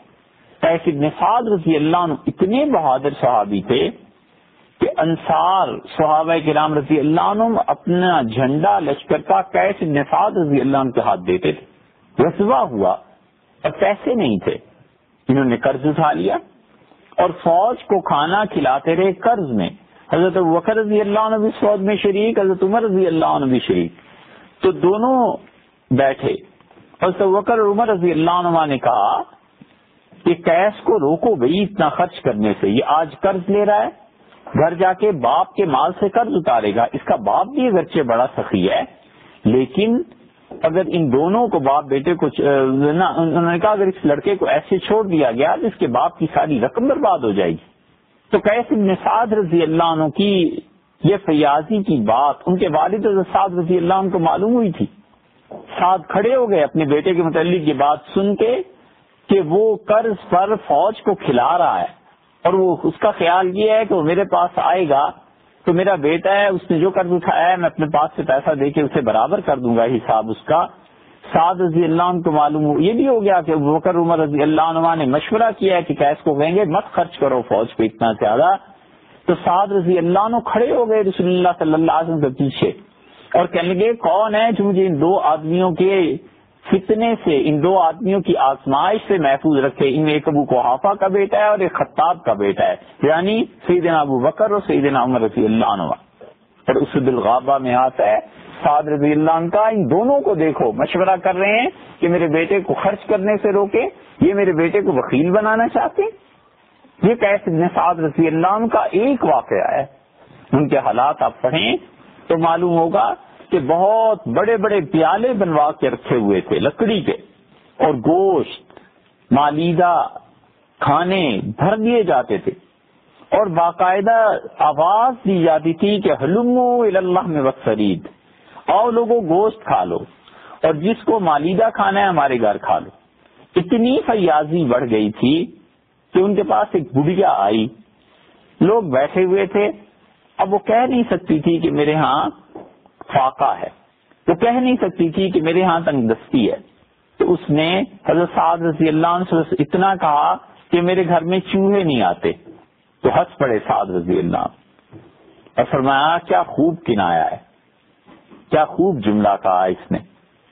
قیس بن سعد رضی اللہ عنہ اتنے بہادر صحابی تھے کہ انصار صحابہ کرام رضی اللہ عنہ اپنا جھنڈا لشکر کا قیس بن سعد رضی اللہ عنہ کے ہاتھ دیتے تھے. غزوہ ہوا اور پیسے نہیں تھے، انہوں نے قرض اٹھا لیا اور فوج کو کھانا کھلاتے رہے قرض میں. حضرت ابوبکر رضی اللہ عنہ بھی فوج میں شریک، حضرت عمر رضی اللہ عنہ بھی شریک. تو دونوں بیٹھے، حضرت ابوبکر اور عمر رضی اللہ عنہ نے کہا کہ قیس کو روکو بھئی اتنا خرچ کرنے سے، یہ آج قرض لے رہا ہے، گھر جا کے باپ کے مال سے قرض اتارے گا. اس کا باپ بھی اگرچہ بڑا سخی ہے، لیکن اگر ان دونوں کو باپ بیٹے کو انہوں نے کہا اگر اس لڑکے کو ایسے چھوڑ دیا گیا تو اس کے باپ کی ساری رقم برباد ہو جائے گی. تو قیس بن سعد رضی اللہ عنہ کی یہ فیاضی کی بات ان کے والد حضرت سعد رضی اللہ عنہ کو معلوم ہوئی تھی. سعد کھڑے ہو گئے اپنے بیٹے کے متعلق یہ بات سن کے کہ وہ قرض پر فوج کو کھلا رہا ہے، اور وہ اس کا خیال یہ ہے کہ وہ میرے پاس آئے گا تو میرا بیٹا ہے، اس نے جو قرض اٹھایا ہے میں اپنے پاس سے پیسہ دے کے اسے برابر کر دوں گا حساب اس کا. سعد رضی اللہ عنہ کو معلوم ہو یہ بھی ہو گیا کہ ابوبکر عمر رضی اللہ عنہ نے مشورہ کیا ہے کہ قیس کو کہیں گے مت خرچ کرو فوج پہ اتنا زیادہ. تو سعد رضی اللہ عنہ کھڑے ہو گئے رسول اللہ صلی اللہ علیہ وسلم کے پیچھے اور کہنے لگے کون ہے جو مجھے ان دو آدمیوں کے فتنے سے، ان دو آدمیوں کی آزمائش سے محفوظ رکھے. ان میں ایک ابو قحافہ کا بیٹا ہے اور ایک خطاب کا بیٹا ہے، یعنی سیدنا ابو بکر اور سیدنا عمر رضی اللہ عنہ. اور اسد الغابہ میں آتا ہے سعد رضی اللہ عنہ کا ان دونوں کو دیکھو مشورہ کر رہے ہیں کہ میرے بیٹے کو خرچ کرنے سے روکے، یہ میرے بیٹے کو وکیل بنانا چاہتے ہیں. یہ قیس بن سعد رضی اللہ عنہ کا ایک واقعہ ہے. ان کے حالات آپ پڑھیں تو معلوم ہوگا کہ بہت بڑے بڑے پیالے بنوا کے رکھے ہوئے تھے لکڑی کے، اور گوشت مالیدہ کھانے بھر دیے جاتے تھے، اور باقاعدہ آواز دی جاتی تھی کہ ہلمو الی اللہ میں وسرید، آؤ لوگوں گوشت کھا لو، اور جس کو مالیدہ کھانا ہے ہمارے گھر کھا لو. اتنی فیاضی بڑھ گئی تھی کہ ان کے پاس ایک بڑھیا آئی، لوگ بیٹھے ہوئے تھے، اب وہ کہہ نہیں سکتی تھی کہ میرے ہاں فاقہ ہے، وہ کہہ نہیں سکتی تھی کہ میرے ہاں تنگ دستی ہے. تو اس نے حضرت سعد رضی اللہ عنہ سے اتنا کہا کہ میرے گھر میں چوہے نہیں آتے. تو ہنس پڑے سعد رضی اللہ عنہ اور فرمایا کیا خوب کنایا ہے، کیا خوب جملہ کہا اس نے.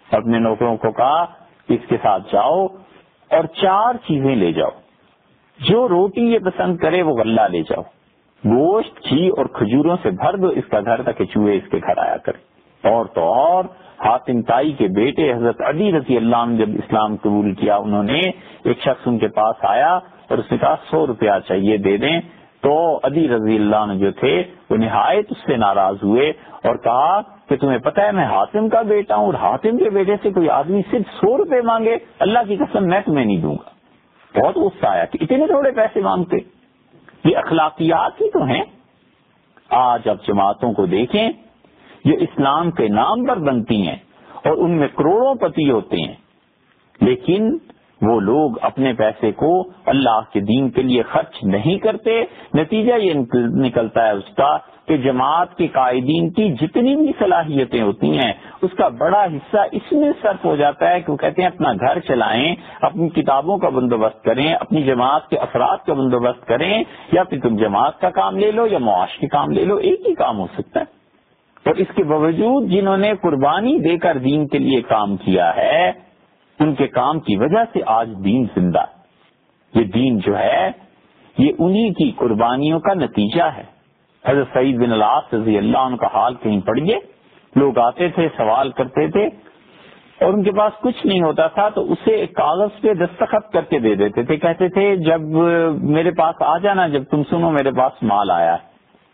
اپنے نوکروں کو کہا کہ اس کے ساتھ جاؤ اور 4 چیزیں لے جاؤ، جو روٹی یہ پسند کرے وہ غلہ لے جاؤ، گوشت گھی اور کھجوروں سے بھر دو اس کا گھر تک کہ چوہے اس کے گھر آیا کرے. اور تو اور حاتم طائی کے بیٹے حضرت علی رضی اللہ عنہ جب اسلام قبول کیا، انہوں نے ایک شخص ان کے پاس آیا اور اس نے کہا 100 روپیہ چاہیے، دے دیں. تو علی رضی اللہ عنہ جو تھے وہ نہایت اس سے ناراض ہوئے اور کہا کہ تمہیں پتہ ہے میں حاتم کا بیٹا ہوں، اور حاتم کے بیٹے سے کوئی آدمی صرف 100 روپے مانگے، اللہ کی قسم میں تمہیں نہیں دوں گا. بہت غصہ آیا کہ اتنے تھوڑے پیسے مانگتے. یہ اخلاقیات ہی تو ہیں. آج آپ جماعتوں کو دیکھیں جو اسلام کے نام پر بنتی ہیں اور ان میں کروڑوں پتی ہوتے ہیں، لیکن وہ لوگ اپنے پیسے کو اللہ کے دین کے لیے خرچ نہیں کرتے. نتیجہ یہ نکلتا ہے اس کا کہ جماعت کے قائدین کی جتنی بھی صلاحیتیں ہوتی ہیں اس کا بڑا حصہ اس میں صرف ہو جاتا ہے کہ وہ کہتے ہیں اپنا گھر چلائیں، اپنی کتابوں کا بندوبست کریں، اپنی جماعت کے افراد کا بندوبست کریں، یا پھر تم جماعت کا کام لے لو یا معاش کے کام لے لو، ایک ہی کام ہو سکتا ہے. اور اس کے باوجود جنہوں نے قربانی دے کر دین کے لیے کام کیا ہے ان کے کام کی وجہ سے آج دین زندہ ہے. یہ دین جو ہے یہ انہی کی قربانیوں کا نتیجہ ہے. حضرت سعید بن العاص رضی اللہ عنہ کا حال کہیں پڑھیے. لوگ آتے تھے، سوال کرتے تھے اور ان کے پاس کچھ نہیں ہوتا تھا تو اسے ایک کاغذ پہ دستخط کر کے دے دیتے تھے. کہتے تھے جب میرے پاس آ جانا، جب تم سنو میرے پاس مال آیا ہے،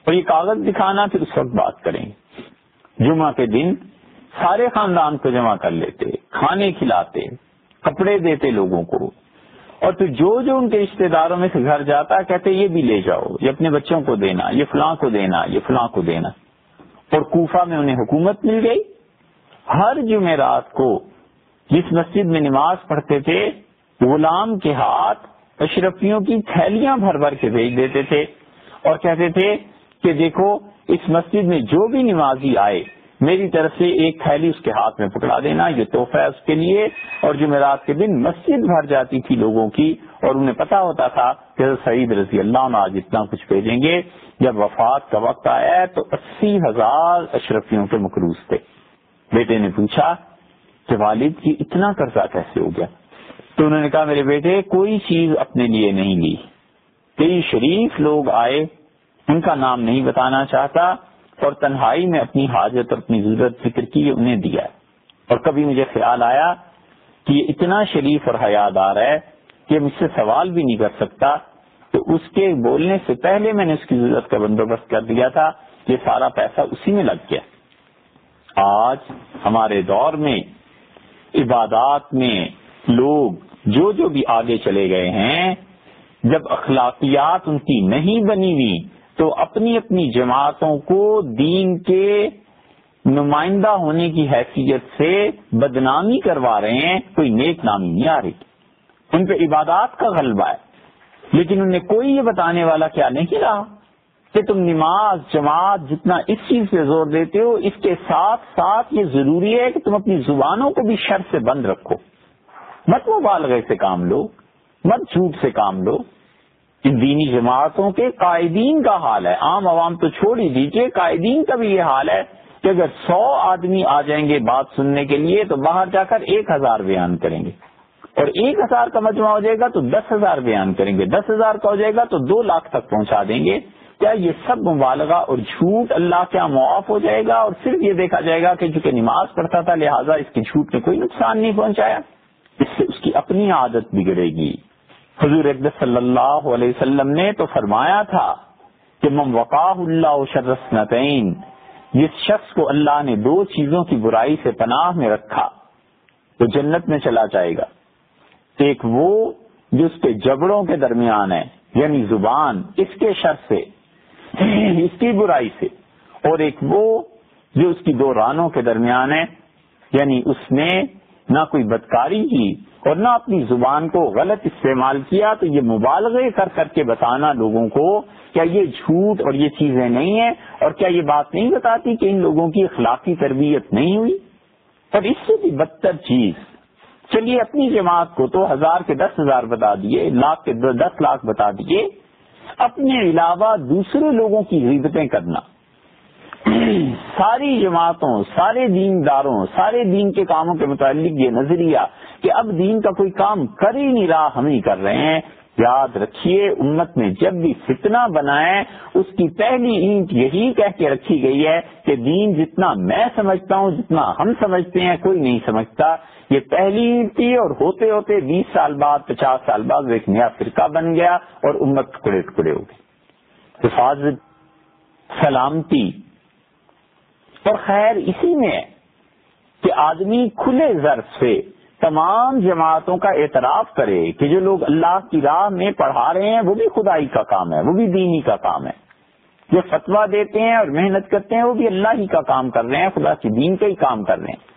اور یہ کاغذ دکھانا، پھر اس وقت بات کریں گے. جمعہ کے دن سارے خاندان کو جمع کر لیتے، کھانے کھلاتے، کپڑے دیتے لوگوں کو، اور پھر جو جو ان کے رشتے داروں میں سے گھر جاتا کہتے یہ بھی لے جاؤ، یہ اپنے بچوں کو دینا، یہ فلاں کو دینا، یہ فلاں کو دینا. اور کوفہ میں انہیں حکومت مل گئی. ہر جمعرات کو جس مسجد میں نماز پڑھتے تھے غلام کے ہاتھ اشرفیوں کی تھیلیاں بھر بھر کے بھیج دیتے تھے اور کہتے تھے کہ دیکھو اس مسجد میں جو بھی نمازی آئے میری طرف سے ایک تھیلی اس کے ہاتھ میں پکڑا دینا، یہ تحفہ ہے اس کے لیے. اور جمعرات کے دن مسجد بھر جاتی تھی لوگوں کی اور انہیں پتا ہوتا تھا کہ سعید رضی اللہ عنہ آج اتنا کچھ بھیجیں گے. جب وفات کا وقت آیا تو 80,000 اشرفیوں کے مقروض تھے. بیٹے نے پوچھا کہ والد کی اتنا قرضہ کیسے ہو گیا؟ تو انہوں نے کہا میرے بیٹے کوئی چیز اپنے لیے نہیں لی. کئی شریف لوگ آئے، ان کا نام نہیں بتانا چاہتا، اور تنہائی میں اپنی حاجت اور اپنی ضرورت ذکر کی، انہیں دیا. اور کبھی مجھے خیال آیا کہ یہ اتنا شریف اور حیادار ہے کہ مجھ سے سوال بھی نہیں کر سکتا، تو اس کے بولنے سے پہلے میں نے اس کی ضرورت کا بندوبست کر دیا تھا. یہ سارا پیسہ اسی میں لگ گیا. آج ہمارے دور میں عبادات میں لوگ جو بھی آگے چلے گئے ہیں، جب اخلاقیات ان کی نہیں بنی ہوئی تو اپنی اپنی جماعتوں کو دین کے نمائندہ ہونے کی حیثیت سے بدنامی کروا رہے ہیں. کوئی نیک نامی نہیں آ رہی. ان پہ عبادات کا غلبہ ہے، لیکن انہیں کوئی یہ بتانے والا کیا نہیں رہا کہ تم نماز جماعت جتنا اس چیز پہ زور دیتے ہو، اس کے ساتھ ساتھ یہ ضروری ہے کہ تم اپنی زبانوں کو بھی شر سے بند رکھو. مت مبالغے سے کام لو، مت جھوٹ سے کام لو. ان دینی جماعتوں کے قائدین کا حال ہے، عام عوام تو چھوڑ ہی دیجیے، قائدین کا بھی یہ حال ہے کہ اگر 100 آدمی آ جائیں گے بات سننے کے لیے تو باہر جا کر 1000 بیان کریں گے، اور 1000 کا مجمع ہو جائے گا تو 10,000 بیان کریں گے، 10,000 کا ہو جائے گا تو 2 لاکھ تک پہنچا دیں گے. کیا یہ سب مبالغہ اور جھوٹ اللہ کیا معاف ہو جائے گا اور صرف یہ دیکھا جائے گا کہ چونکہ نماز پڑھتا تھا لہٰذا اس کے جھوٹ نے کوئی نقصان نہیں پہنچایا؟ اس سے اس کی اپنی عادت بگڑے گی. حضور اقدس صلی اللہ علیہ وسلم نے تو فرمایا تھا کہ من وقاہ اللہ شر اثنتین، جس شخص کو اللہ نے 2 چیزوں کی برائی سے پناہ میں رکھا وہ جنت میں چلا جائے گا. ایک وہ جو اس کے جبڑوں کے درمیان ہے یعنی زبان، اس کے شر سے، اس کی برائی سے، اور ایک وہ جو اس کی 2 رانوں کے درمیان ہے یعنی اس نے نہ کوئی بدکاری کی اور نہ اپنی زبان کو غلط استعمال کیا. تو یہ مبالغے کر کر کے بتانا لوگوں کو کیا یہ جھوٹ اور یہ چیزیں نہیں ہیں، اور کیا یہ بات نہیں بتاتی کہ ان لوگوں کی اخلاقی تربیت نہیں ہوئی؟ اور اس سے بھی بدتر چیز، چلیے اپنی جماعت کو تو 1000 کے 10,000 بتا دیے، لاکھ کے 10 لاکھ بتا دیے، اپنے علاوہ دوسرے لوگوں کی غیبتیں کرنا. ساری جماعتوں، سارے دینداروں، سارے دین کے کاموں کے متعلق یہ نظریہ کہ اب دین کا کوئی کام کر ہی نہیں رہا، ہم ہی کر رہے ہیں، یاد رکھیے امت میں جب بھی فتنہ بنائے اس کی پہلی اینٹ یہی کہہ کے رکھی گئی ہے کہ دین جتنا میں سمجھتا ہوں، جتنا ہم سمجھتے ہیں، کوئی نہیں سمجھتا. یہ پہلی اینٹ تھی اور ہوتے ہوتے 20 سال بعد 50 سال بعد ایک نیا فرقہ بن گیا اور امت ٹکڑے ٹکڑے ہو گئی. حفاظت، سلامتی اور خیر اسی میں ہے کہ آدمی کھلے ظرف سے تمام جماعتوں کا اعتراف کرے کہ جو لوگ اللہ کی راہ میں پڑھا رہے ہیں وہ بھی خدائی کا کام ہے، وہ بھی دینی کا کام ہے. جو فتویٰ دیتے ہیں اور محنت کرتے ہیں وہ بھی اللہ ہی کا کام کر رہے ہیں، خدا کی دین کا ہی کام کر رہے ہیں.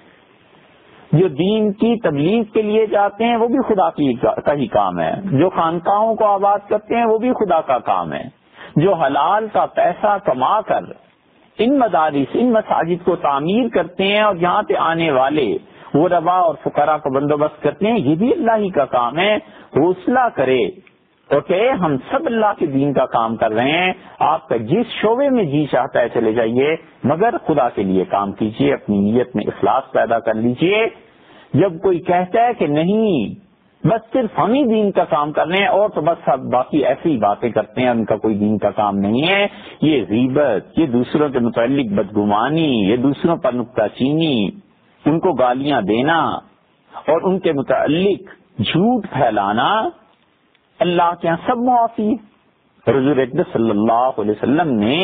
جو دین کی تبلیغ کے لیے جاتے ہیں وہ بھی خدا کا ہی کام ہے. جو خانقاہوں کو آباد کرتے ہیں وہ بھی خدا کا کام ہے. جو حلال کا پیسہ کما کر ان مدارس، ان مساجد کو تعمیر کرتے ہیں اور یہاں پہ آنے والے غرباء اور فقراء کا بندوبست کرتے ہیں، یہ بھی اللہ ہی کا کام ہے. حوصلہ کرے اور کہ ہم سب اللہ کے دین کا کام کر رہے ہیں. آپ کا جس شعبے میں جی چاہتا ہے چلے جائیے، مگر خدا کے لیے کام کیجیے، اپنی نیت میں اخلاص پیدا کر لیجیے. جب کوئی کہتا ہے کہ نہیں بس صرف ہم ہی دین کا کام کر رہے ہیں اور تو بس سب باقی ایسی ہی باتیں کرتے ہیں، ان کا کوئی دین کا کام نہیں ہے، یہ غیبت، یہ دوسروں کے متعلق بدگمانی، یہ دوسروں پر نکتہ چینی، ان کو گالیاں دینا اور ان کے متعلق جھوٹ پھیلانا اللہ کے یہاں سب معافی ہے. حضور اقدس صلی اللہ علیہ وسلم نے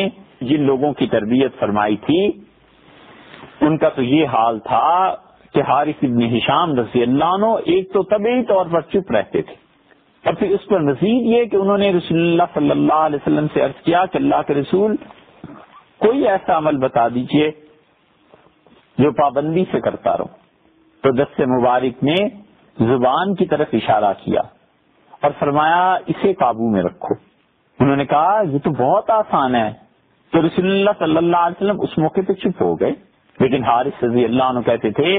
جن لوگوں کی تربیت فرمائی تھی ان کا تو یہ حال تھا کہ حارث ابن ہشام رضی اللہ عنہ ایک تو طبعی طور پر چپ رہتے تھے، اور پھر اس پر مزید یہ کہ انہوں نے رسول اللہ صلی اللہ علیہ وسلم سے عرض کیا کہ اللہ کے رسول کوئی ایسا عمل بتا دیجئے جو پابندی سے کرتا رہو. تو دست مبارک نے زبان کی طرف اشارہ کیا اور فرمایا اسے قابو میں رکھو. انہوں نے کہا یہ تو بہت آسان ہے. تو رسول اللہ صلی اللہ علیہ وسلم اس موقع پہ چپ ہو گئے، لیکن حارث رضی اللہ عنہ کہتے تھے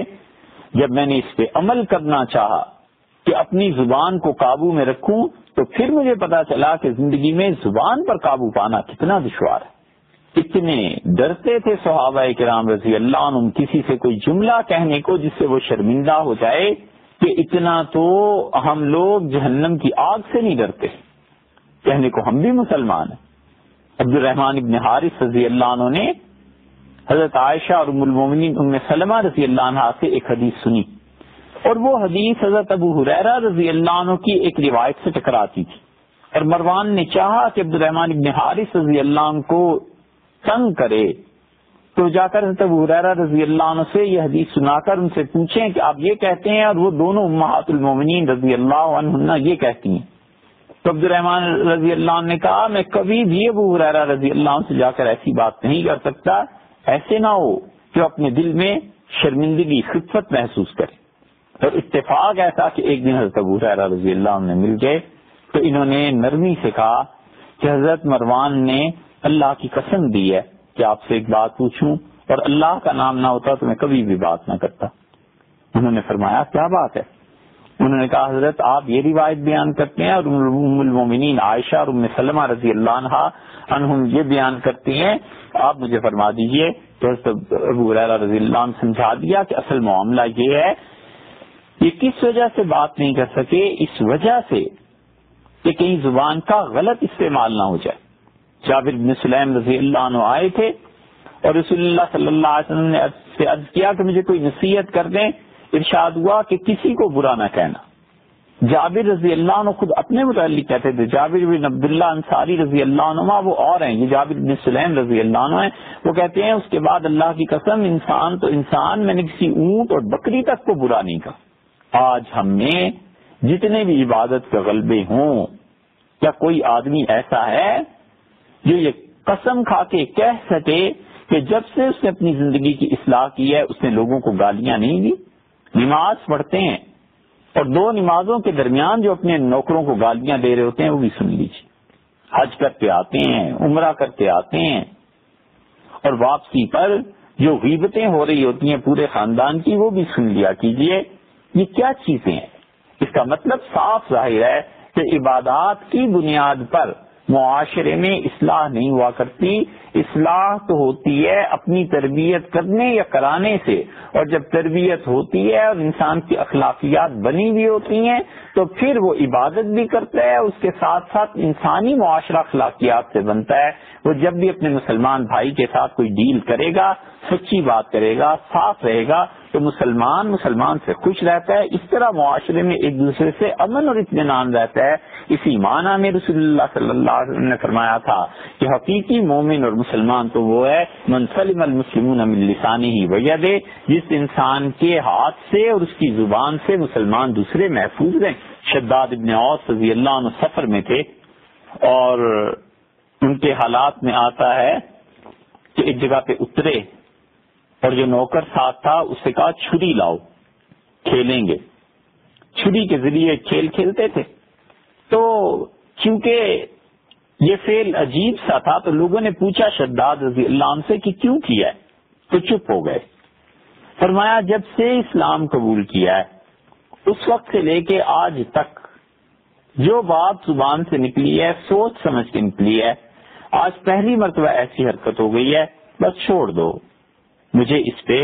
جب میں نے اس پہ عمل کرنا چاہا کہ اپنی زبان کو قابو میں رکھوں تو پھر مجھے پتا چلا کہ زندگی میں زبان پر قابو پانا کتنا دشوار ہے. اتنے ڈرتے تھے صحابہ کرام رضی اللہ عنہ کسی سے کوئی جملہ کہنے کو جس سے وہ شرمندہ ہو جائے کہ اتنا تو ہم لوگ جہنم کی آگ سے نہیں ڈرتے، کہنے کو ہم بھی مسلمان ہیں. عبد الرحمن ابن حارث رضی اللہ عنہ نے حضرت عائشہ اور ام المومنین ام سلمہ رضی اللہ عنہا سے ایک حدیث سنی، اور وہ حدیث حضرت ابو ہریرہ رضی اللہ عنہ کی ایک روایت سے ٹکراتی تھی. اور مروان نے چاہا کہ عبد الرحمن ابن حارث رضی اللہ عنہ کو تنگ کرے تو جا کر حضرت ابو ہریرہ رضی اللہ عنہ سے یہ حدیث سنا کر ان سے پوچھیں کہ آپ یہ کہتے ہیں، اور وہ دونوں امہات المومنین رضی اللہ عنہن یہ کہتی ہیں. تو عبد الرحمن رضی اللہ عنہ نے کہا میں کبھی بھی ابو ہریرہ رضی اللہ عنہ سے جا کر ایسی بات نہیں کر سکتا، ایسے نہ ہو کہ اپنے دل میں شرمندگی خفت محسوس کرے. اور اتفاق ایسا کہ ایک دن حضرت ابو ہریرہ رضی اللہ عنہ نے مل گئے تو انہوں نے نرمی سے کہا کہ حضرت مروان نے اللہ کی قسم دی ہے کہ آپ سے ایک بات پوچھوں، اور اللہ کا نام نہ ہوتا تو میں کبھی بھی بات نہ کرتا. انہوں نے فرمایا کیا بات ہے؟ انہوں نے کہا حضرت آپ یہ روایت بیان کرتے ہیں اور ام المومنین عائشہ اور ام سلمہ رضی اللہ عنہم یہ بیان کرتی ہیں، آپ مجھے فرما دیجئے. تو حضرت ابو ہریرہ رضی اللہ عنہ سمجھا دیا کہ اصل معاملہ یہ ہے، یہ کس وجہ سے بات نہیں کر سکے؟ اس وجہ سے کہ کہیں زبان کا غلط استعمال نہ ہو جائے. جابر بن سلیم رضی اللہ عنہ آئے تھے اور رسول اللہ صلی اللہ علیہ وسلم نے سے عرض کیا کہ مجھے کوئی نصیحت کر دیں. ارشاد ہوا کہ کسی کو برا نہ کہنا. جابر رضی اللہ عنہ خود اپنے متعلق کہتے تھے، جابر بن عبداللہ انصاری رضی اللہ عنہ وہ اور ہیں، یہ جابر بن سلیم رضی اللہ عنہ ہیں. وہ کہتے ہیں اس کے بعد اللہ کی قسم انسان تو انسان، میں نے کسی اونٹ اور بکری تک کو برا نہیں کہا. آج ہم میں جتنے بھی عبادت کے غلبے ہوں، کیا کوئی آدمی ایسا ہے جو یہ قسم کھا کے کہہ سکے کہ جب سے اس نے اپنی زندگی کی اصلاح کی ہے اس نے لوگوں کو گالیاں نہیں دی؟ نماز پڑھتے ہیں اور دو نمازوں کے درمیان جو اپنے نوکروں کو گالیاں دے رہے ہوتے ہیں وہ بھی سن لیجیے. حج کرتے آتے ہیں، عمرہ کرتے آتے ہیں، اور واپسی پر جو غیبتیں ہو رہی ہوتی ہیں پورے خاندان کی وہ بھی سن لیا کیجیے. یہ کیا چیزیں ہیں؟ اس کا مطلب صاف ظاہر ہے کہ عبادات کی بنیاد پر معاشرے میں اصلاح نہیں ہوا کرتی. اصلاح تو ہوتی ہے اپنی تربیت کرنے یا کرانے سے, اور جب تربیت ہوتی ہے اور انسان کی اخلاقیات بنی ہوئی ہوتی ہیں تو پھر وہ عبادت بھی کرتا ہے, اس کے ساتھ ساتھ انسانی معاشرہ اخلاقیات سے بنتا ہے. وہ جب بھی اپنے مسلمان بھائی کے ساتھ کوئی ڈیل کرے گا, سچی بات کرے گا, صاف رہے گا, تو مسلمان سے خوش رہتا ہے. اس طرح معاشرے میں ایک دوسرے سے امن اور اطمینان رہتا ہے. اسی معنی میں رسول اللہ صلی اللہ علیہ وسلم نے فرمایا تھا کہ حقیقی مومن اور مسلمان تو وہ ہے من سلم المسلمون من لسانہ ویدہ, جس انسان کے ہاتھ سے اور اس کی زبان سے مسلمان دوسرے محفوظ رہیں. شداد ابن اوس رضی اللہ عنہ سفر میں تھے اور ان کے حالات میں آتا ہے کہ ایک جگہ پہ اترے اور جو نوکر ساتھ تھا اس سے کہا چھری لاؤ, کھیلیں گے. چھری کے ذریعے کھیل کھیلتے تھے, تو کیونکہ یہ فعل عجیب سا تھا تو لوگوں نے پوچھا شداد رضی اللہ عنہ سے کہ کیوں کیا ہے, تو چپ ہو گئے. فرمایا جب سے اسلام قبول کیا ہے اس وقت سے لے کے آج تک جو بات زبان سے نکلی ہے سوچ سمجھ کے نکلی ہے, آج پہلی مرتبہ ایسی حرکت ہو گئی ہے, بس چھوڑ دو, مجھے اس پہ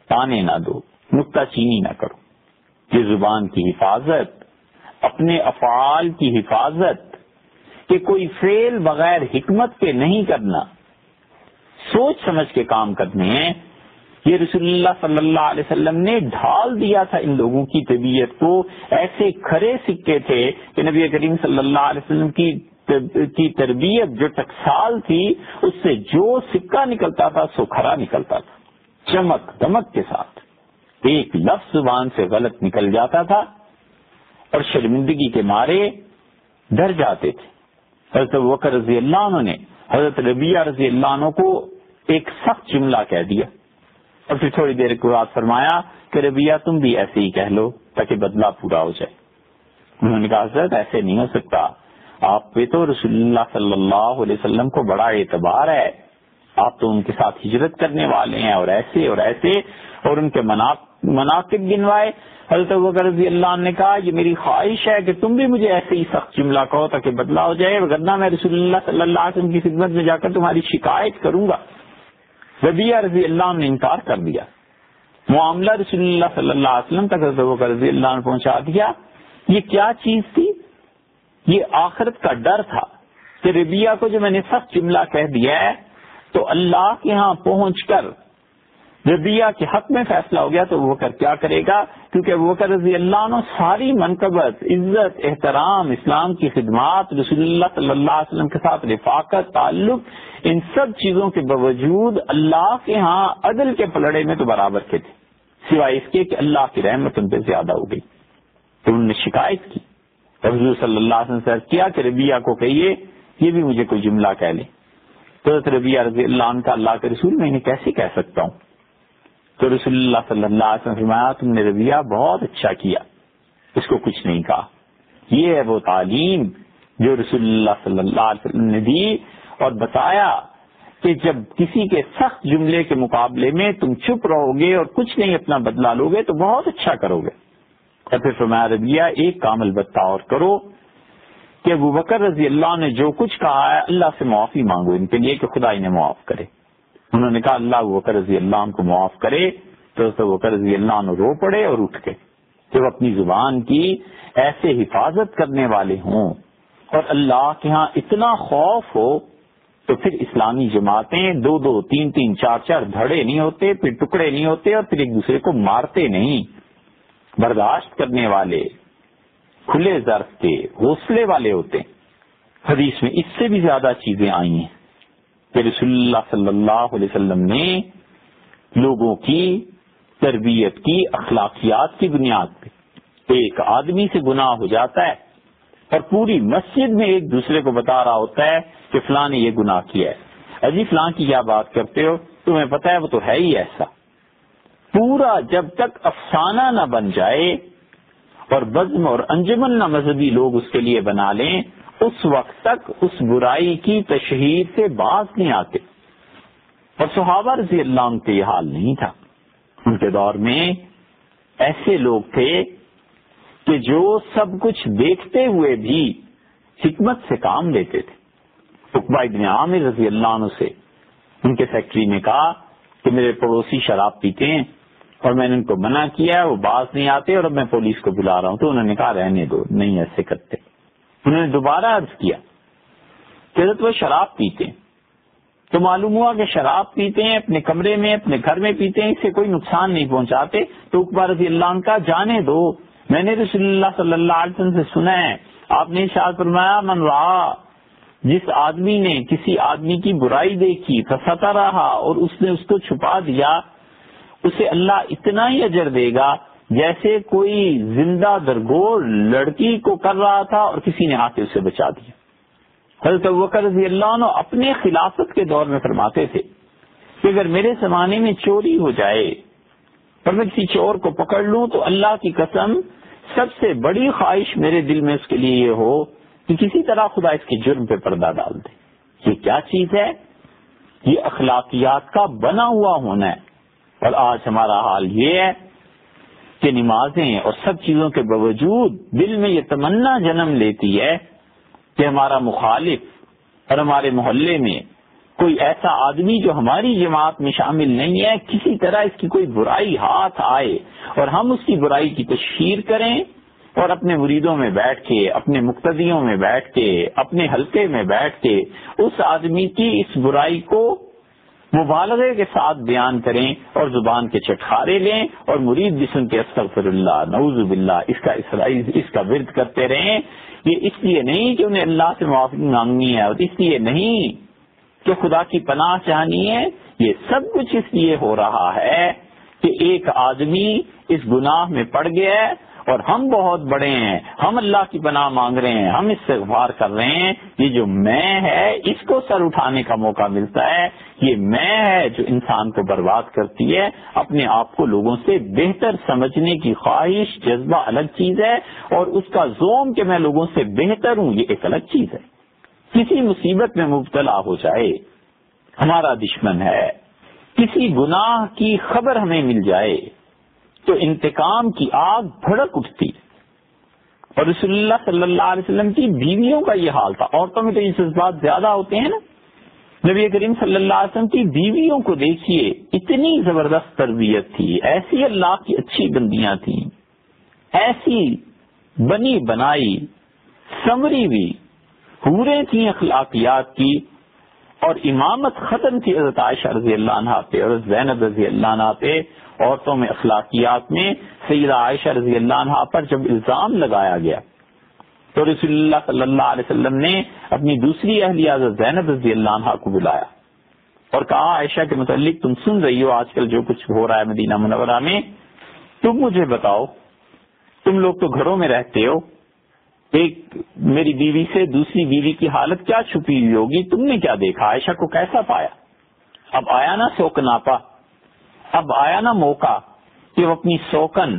تانے نہ دو, نکتہ چینی نہ کرو. یہ زبان کی حفاظت, اپنے افعال کی حفاظت, کہ کوئی فعل بغیر حکمت کے نہیں کرنا, سوچ سمجھ کے کام کرنے ہیں. یہ رسول اللہ صلی اللہ علیہ وسلم نے ڈھال دیا تھا ان لوگوں کی طبیعت کو. ایسے کھرے سکے تھے کہ نبی کریم صلی اللہ علیہ وسلم کی تربیت جو ٹکسال تھی اس سے جو سکہ نکلتا تھا سو کھرا نکلتا تھا, چمک دمک کے ساتھ. ایک لفظ زبان سے غلط نکل جاتا تھا اور شرمندگی کے مارے ڈر جاتے تھے. حضرت ابوبکر رضی اللہ عنہ نے حضرت ربیہ رضی اللہ عنہ کو ایک سخت جملہ کہہ دیا اور پھر تھوڑی دیر کے بعد فرمایا کہ ربیہ تم بھی ایسے ہی کہہ لو تاکہ بدلہ پورا ہو جائے. انہوں نے کہا حضرت ایسے نہیں ہو سکتا, آپ پہ تو رسول اللہ صلی اللہ علیہ وسلم کو بڑا اعتبار ہے, آپ تو ان کے ساتھ ہجرت کرنے والے ہیں, اور ایسے اور ایسے, اور ان کے مناقب گنوائے. حضرت ابوبکر رضی اللہ عنہ نے کہا یہ میری خواہش ہے کہ تم بھی مجھے ایسے ہی سخت جملہ کہو تاکہ بدلہ ہو جائے, ورنہ میں رسول اللہ صلی اللہ علیہ وسلم کی خدمت میں جا کر تمہاری شکایت کروں گا. ربیہ رضی اللہ عنہ نے انکار کر دیا. معاملہ رسول اللہ صلی اللہ علیہ وسلم تک حضرت ابوبکر رضی اللہ عنہ پہنچا دیا. یہ کیا چیز تھی؟ یہ آخرت کا ڈر تھا کہ ربیہ کو جو میں نے سخت جملہ کہہ دیا ہے تو اللہ کے ہاں پہنچ کر ربیہ کے حق میں فیصلہ ہو گیا تو وہ کیا کرے گا, کیونکہ ابوبکر رضی اللہ عنہ ساری منقبت, عزت, احترام, اسلام کی خدمات, رسول اللہ صلی اللہ علیہ وسلم کے ساتھ رفاقت, تعلق, ان سب چیزوں کے باوجود اللہ کے ہاں عدل کے پلڑے میں تو برابر کے تھے, سوائے اس کے کہ اللہ کی رحمت ان پہ زیادہ ہو گئی. تو انہوں نے شکایت کی, حضور صلی اللہ علیہ وسلم سے کیا کہ ربیہ کو کہیے یہ بھی مجھے کوئی جملہ کہہ لے. تو حضرت ربیہ رضی اللہ عنہ کا اللہ کے رسول میں انہیں کیسے کہہ سکتا ہوں. تو رسول اللہ صلی اللہ علیہ وسلم فرمایا تم نے ربیہ بہت اچھا کیا, اس کو کچھ نہیں کہا. یہ ہے وہ تعلیم جو رسول اللہ صلی اللہ علیہ وسلم نے دی اور بتایا کہ جب کسی کے سخت جملے کے مقابلے میں تم چپ رہو گے اور کچھ نہیں اپنا بدلہ لو گے تو بہت اچھا کرو گے. اور پھر فرمایا ربیہ ایک کام البتہ اور کرو کہ ابوبکر رضی اللہ نے جو کچھ کہا ہے اللہ سے معافی مانگو ان کے لیے کہ خدا انہیں معاف کرے. انہوں نے کہا اللہ ابوبکر رضی اللہ عنہ کو معاف کرے. تو ابوبکر رضی اللہ عنہ رو پڑے اور اٹھ گئے. جب اپنی زبان کی ایسے حفاظت کرنے والے ہوں اور اللہ کے ہاں اتنا خوف ہو تو پھر اسلامی جماعتیں 2-2, 3-3, 4-4 دھڑے نہیں ہوتے, پھر ٹکڑے نہیں ہوتے اور پھر ایک دوسرے کو مارتے نہیں. برداشت کرنے والے, کھلے ظرف کے, حوصلے والے ہوتے ہیں. حدیث میں اس سے بھی زیادہ چیزیں آئی ہیں کہ رسول اللہ صلی اللہ علیہ وسلم نے لوگوں کی تربیت کی اخلاقیات کی بنیاد پہ ایک آدمی سے گناہ ہو جاتا ہے اور پوری مسجد میں ایک دوسرے کو بتا رہا ہوتا ہے کہ فلاں نے یہ گناہ کیا ہے. اجی فلاں کی کیا بات کرتے ہو, تمہیں پتہ ہے وہ تو ہے ہی ایسا. پورا جب تک افسانہ نہ بن جائے اور بزم اور انجمن نہ مذہبی لوگ اس کے لیے بنا لیں اس وقت تک اس برائی کی تشہیر سے باز نہیں آتے. اور صحابہ رضی اللہ عنہ کے یہ حال نہیں تھا. ان کے دور میں ایسے لوگ تھے کہ جو سب کچھ دیکھتے ہوئے بھی حکمت سے کام لیتے تھے. عقبہ ابن عامر رضی اللہ عنہ سے ان کے سیکرٹری نے کہا کہ میرے پڑوسی شراب پیتے ہیں اور میں نے ان کو منع کیا ہے، وہ باز نہیں آتے اور اب میں پولیس کو بلا رہا ہوں. تو انہوں نے کہا رہنے دو، نہیں ایسے کرتے. انہوں نے دوبارہ عرض کیا کہ حضرت وہ شراب پیتے ہیں. تو معلوم ہوا کہ شراب پیتے ہیں، اپنے کمرے میں اپنے گھر میں پیتے ہیں، اس سے کوئی نقصان نہیں پہنچاتے. تو عقبہ رضی اللہ عنہ کا جانے دو، میں نے رسول اللہ صلی اللہ علیہ وسلم سے سنا ہے، آپ نے ارشاد فرمایا من رعا، جس آدمی نے کسی آدمی کی برائی دیکھی فستر رہا اور اس نے اس کو چھپا دیا، اسے اللہ اتنا ہی اجر دے گا جیسے کوئی زندہ درگور لڑکی کو کر رہا تھا اور کسی نے آ کے اسے بچا دیا. حضرت ابوبکر رضی اللہ عنہ اپنے خلافت کے دور میں فرماتے تھے کہ اگر میرے زمانے میں چوری ہو جائے اور میں کسی چور کو پکڑ لوں تو اللہ کی قسم سب سے بڑی خواہش میرے دل میں اس کے لیے یہ ہو کہ کسی طرح خدا اس کے جرم پہ پردہ ڈال دے. یہ کیا چیز ہے؟ یہ اخلاقیات کا بنا ہوا ہونا ہے. اور آج ہمارا حال یہ ہے کہ نمازیں اور سب چیزوں کے باوجود دل میں یہ تمنا جنم لیتی ہے کہ ہمارا مخالف اور ہمارے محلے میں کوئی ایسا آدمی جو ہماری جماعت میں شامل نہیں ہے، کسی طرح اس کی کوئی برائی ہاتھ آئے اور ہم اس کی برائی کی تشہیر کریں اور اپنے مریدوں میں بیٹھ کے، اپنے مقتدیوں میں بیٹھ کے، اپنے حلقے میں بیٹھ کے اس آدمی کی اس برائی کو مبالغے کے ساتھ بیان کریں اور زبان کے چٹخارے لیں اور مرید بھی سن کے استغفر اللہ نعوذ باللہ اس کا ورد کرتے رہیں. یہ اس لیے نہیں کہ انہیں اللہ سے معافی مانگنی ہے اور اس لیے نہیں کہ خدا کی پناہ چاہنی ہے، یہ سب کچھ اس لیے ہو رہا ہے کہ ایک آدمی اس گناہ میں پڑ گیا ہے اور ہم بہت بڑے ہیں، ہم اللہ کی پناہ مانگ رہے ہیں، ہم استغفار کر رہے ہیں. یہ جو میں ہے اس کو سر اٹھانے کا موقع ملتا ہے. یہ میں ہے جو انسان کو برباد کرتی ہے. اپنے آپ کو لوگوں سے بہتر سمجھنے کی خواہش، جذبہ الگ چیز ہے اور اس کا زوم کہ میں لوگوں سے بہتر ہوں یہ ایک الگ چیز ہے. کسی مصیبت میں مبتلا ہو جائے، ہمارا دشمن ہے، کسی گناہ کی خبر ہمیں مل جائے تو انتقام کی آگ بھڑک اٹھتی. اور رسول اللہ صلی اللہ علیہ وسلم کی بیویوں کا یہ حال تھا. عورتوں میں تو یہ جذبات زیادہ ہوتے ہیں نا. نبی کریم صلی اللہ علیہ وسلم کی بیویوں کو دیکھیے، اتنی زبردست تربیت تھی، ایسی اللہ کی اچھی بندیاں تھیں، ایسی بنی بنائی سمری بھی حوریں تھیں اخلاقیات کی. اور امامت ختم تھی حضرت عائشہ رضی اللہ عنہا پہ اور زینب رضی اللہ عنہا پہ. عورتوں میں اخلاقیات میں سیدہ عائشہ رضی اللہ عنہا پر جب الزام لگایا گیا تو رسول اللہ صلی اللہ علیہ وسلم نے اپنی دوسری اہلیہ حضرت زینب رضی اللہ عنہا کو بلایا اور کہا عائشہ کے متعلق تم سن رہی ہو آج کل جو کچھ ہو رہا ہے مدینہ منورہ میں، تم مجھے بتاؤ، تم لوگ تو گھروں میں رہتے ہو، ایک میری بیوی سے دوسری بیوی کی حالت کیا چھپی ہوئی ہوگی، تم نے کیا دیکھا، عائشہ کو کیسا پایا؟ اب آیا نا سوکناپا، اب آیا نا موقع کہ وہ اپنی سوکن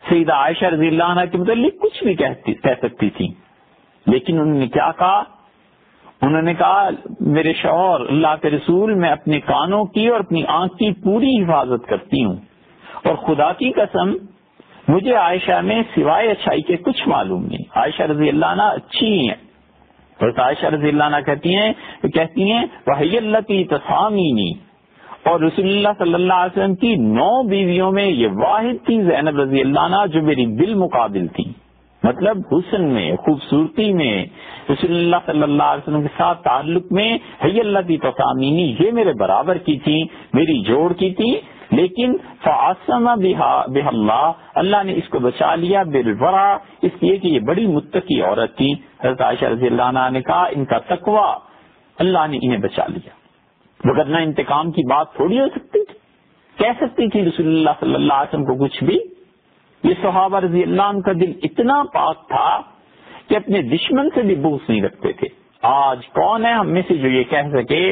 سیدہ عائشہ رضی اللہ عنہ کے متعلق کچھ بھی کہہ سکتی تھی. لیکن انہوں نے کیا کہا؟ انہوں نے کہا میرے شوہر اللہ کے رسول، میں اپنے کانوں کی اور اپنی آنکھ کی پوری حفاظت کرتی ہوں اور خدا کی قسم مجھے عائشہ میں سوائے اچھائی کے کچھ معلوم نہیں. عائشہ رضی اللہ عنہ اچھی ہیں. اور عائشہ رضی اللہ عنہ کہتی ہیں وحی اللہ کی تسامینی، اور رسول اللہ صلی اللہ علیہ وسلم کی 9 بیویوں میں یہ واحد تھی زینب رضی اللہ عنہ جو میری بالمقابل تھی. مطلب حسن میں، خوبصورتی میں، رسول اللہ صلی اللہ علیہ وسلم کے ساتھ تعلق میں حی اللہ کی تسامینی یہ میرے برابر کی تھی، میری جوڑ کی تھی. لیکن فعصم بها اللہ نے اس کو بچا لیا بالورع، اس لیے کہ یہ بڑی متقی عورت تھی. حضرت عائشہ رضی اللہ عنہ نے کہا ان کا تقوی اللہ نے انہیں بچا لیا، وگرنہ انتقام کی بات تھوڑی ہو سکتی تھی. کہہ سکتی تھی رسول اللہ صلی اللہ علیہ وسلم کو کچھ بھی. یہ صحابہ رضی اللہ عنہ کا دل اتنا پاک تھا کہ اپنے دشمن سے بھی بغض نہیں رکھتے تھے. آج کون ہے ہم میں سے جو یہ کہہ سکے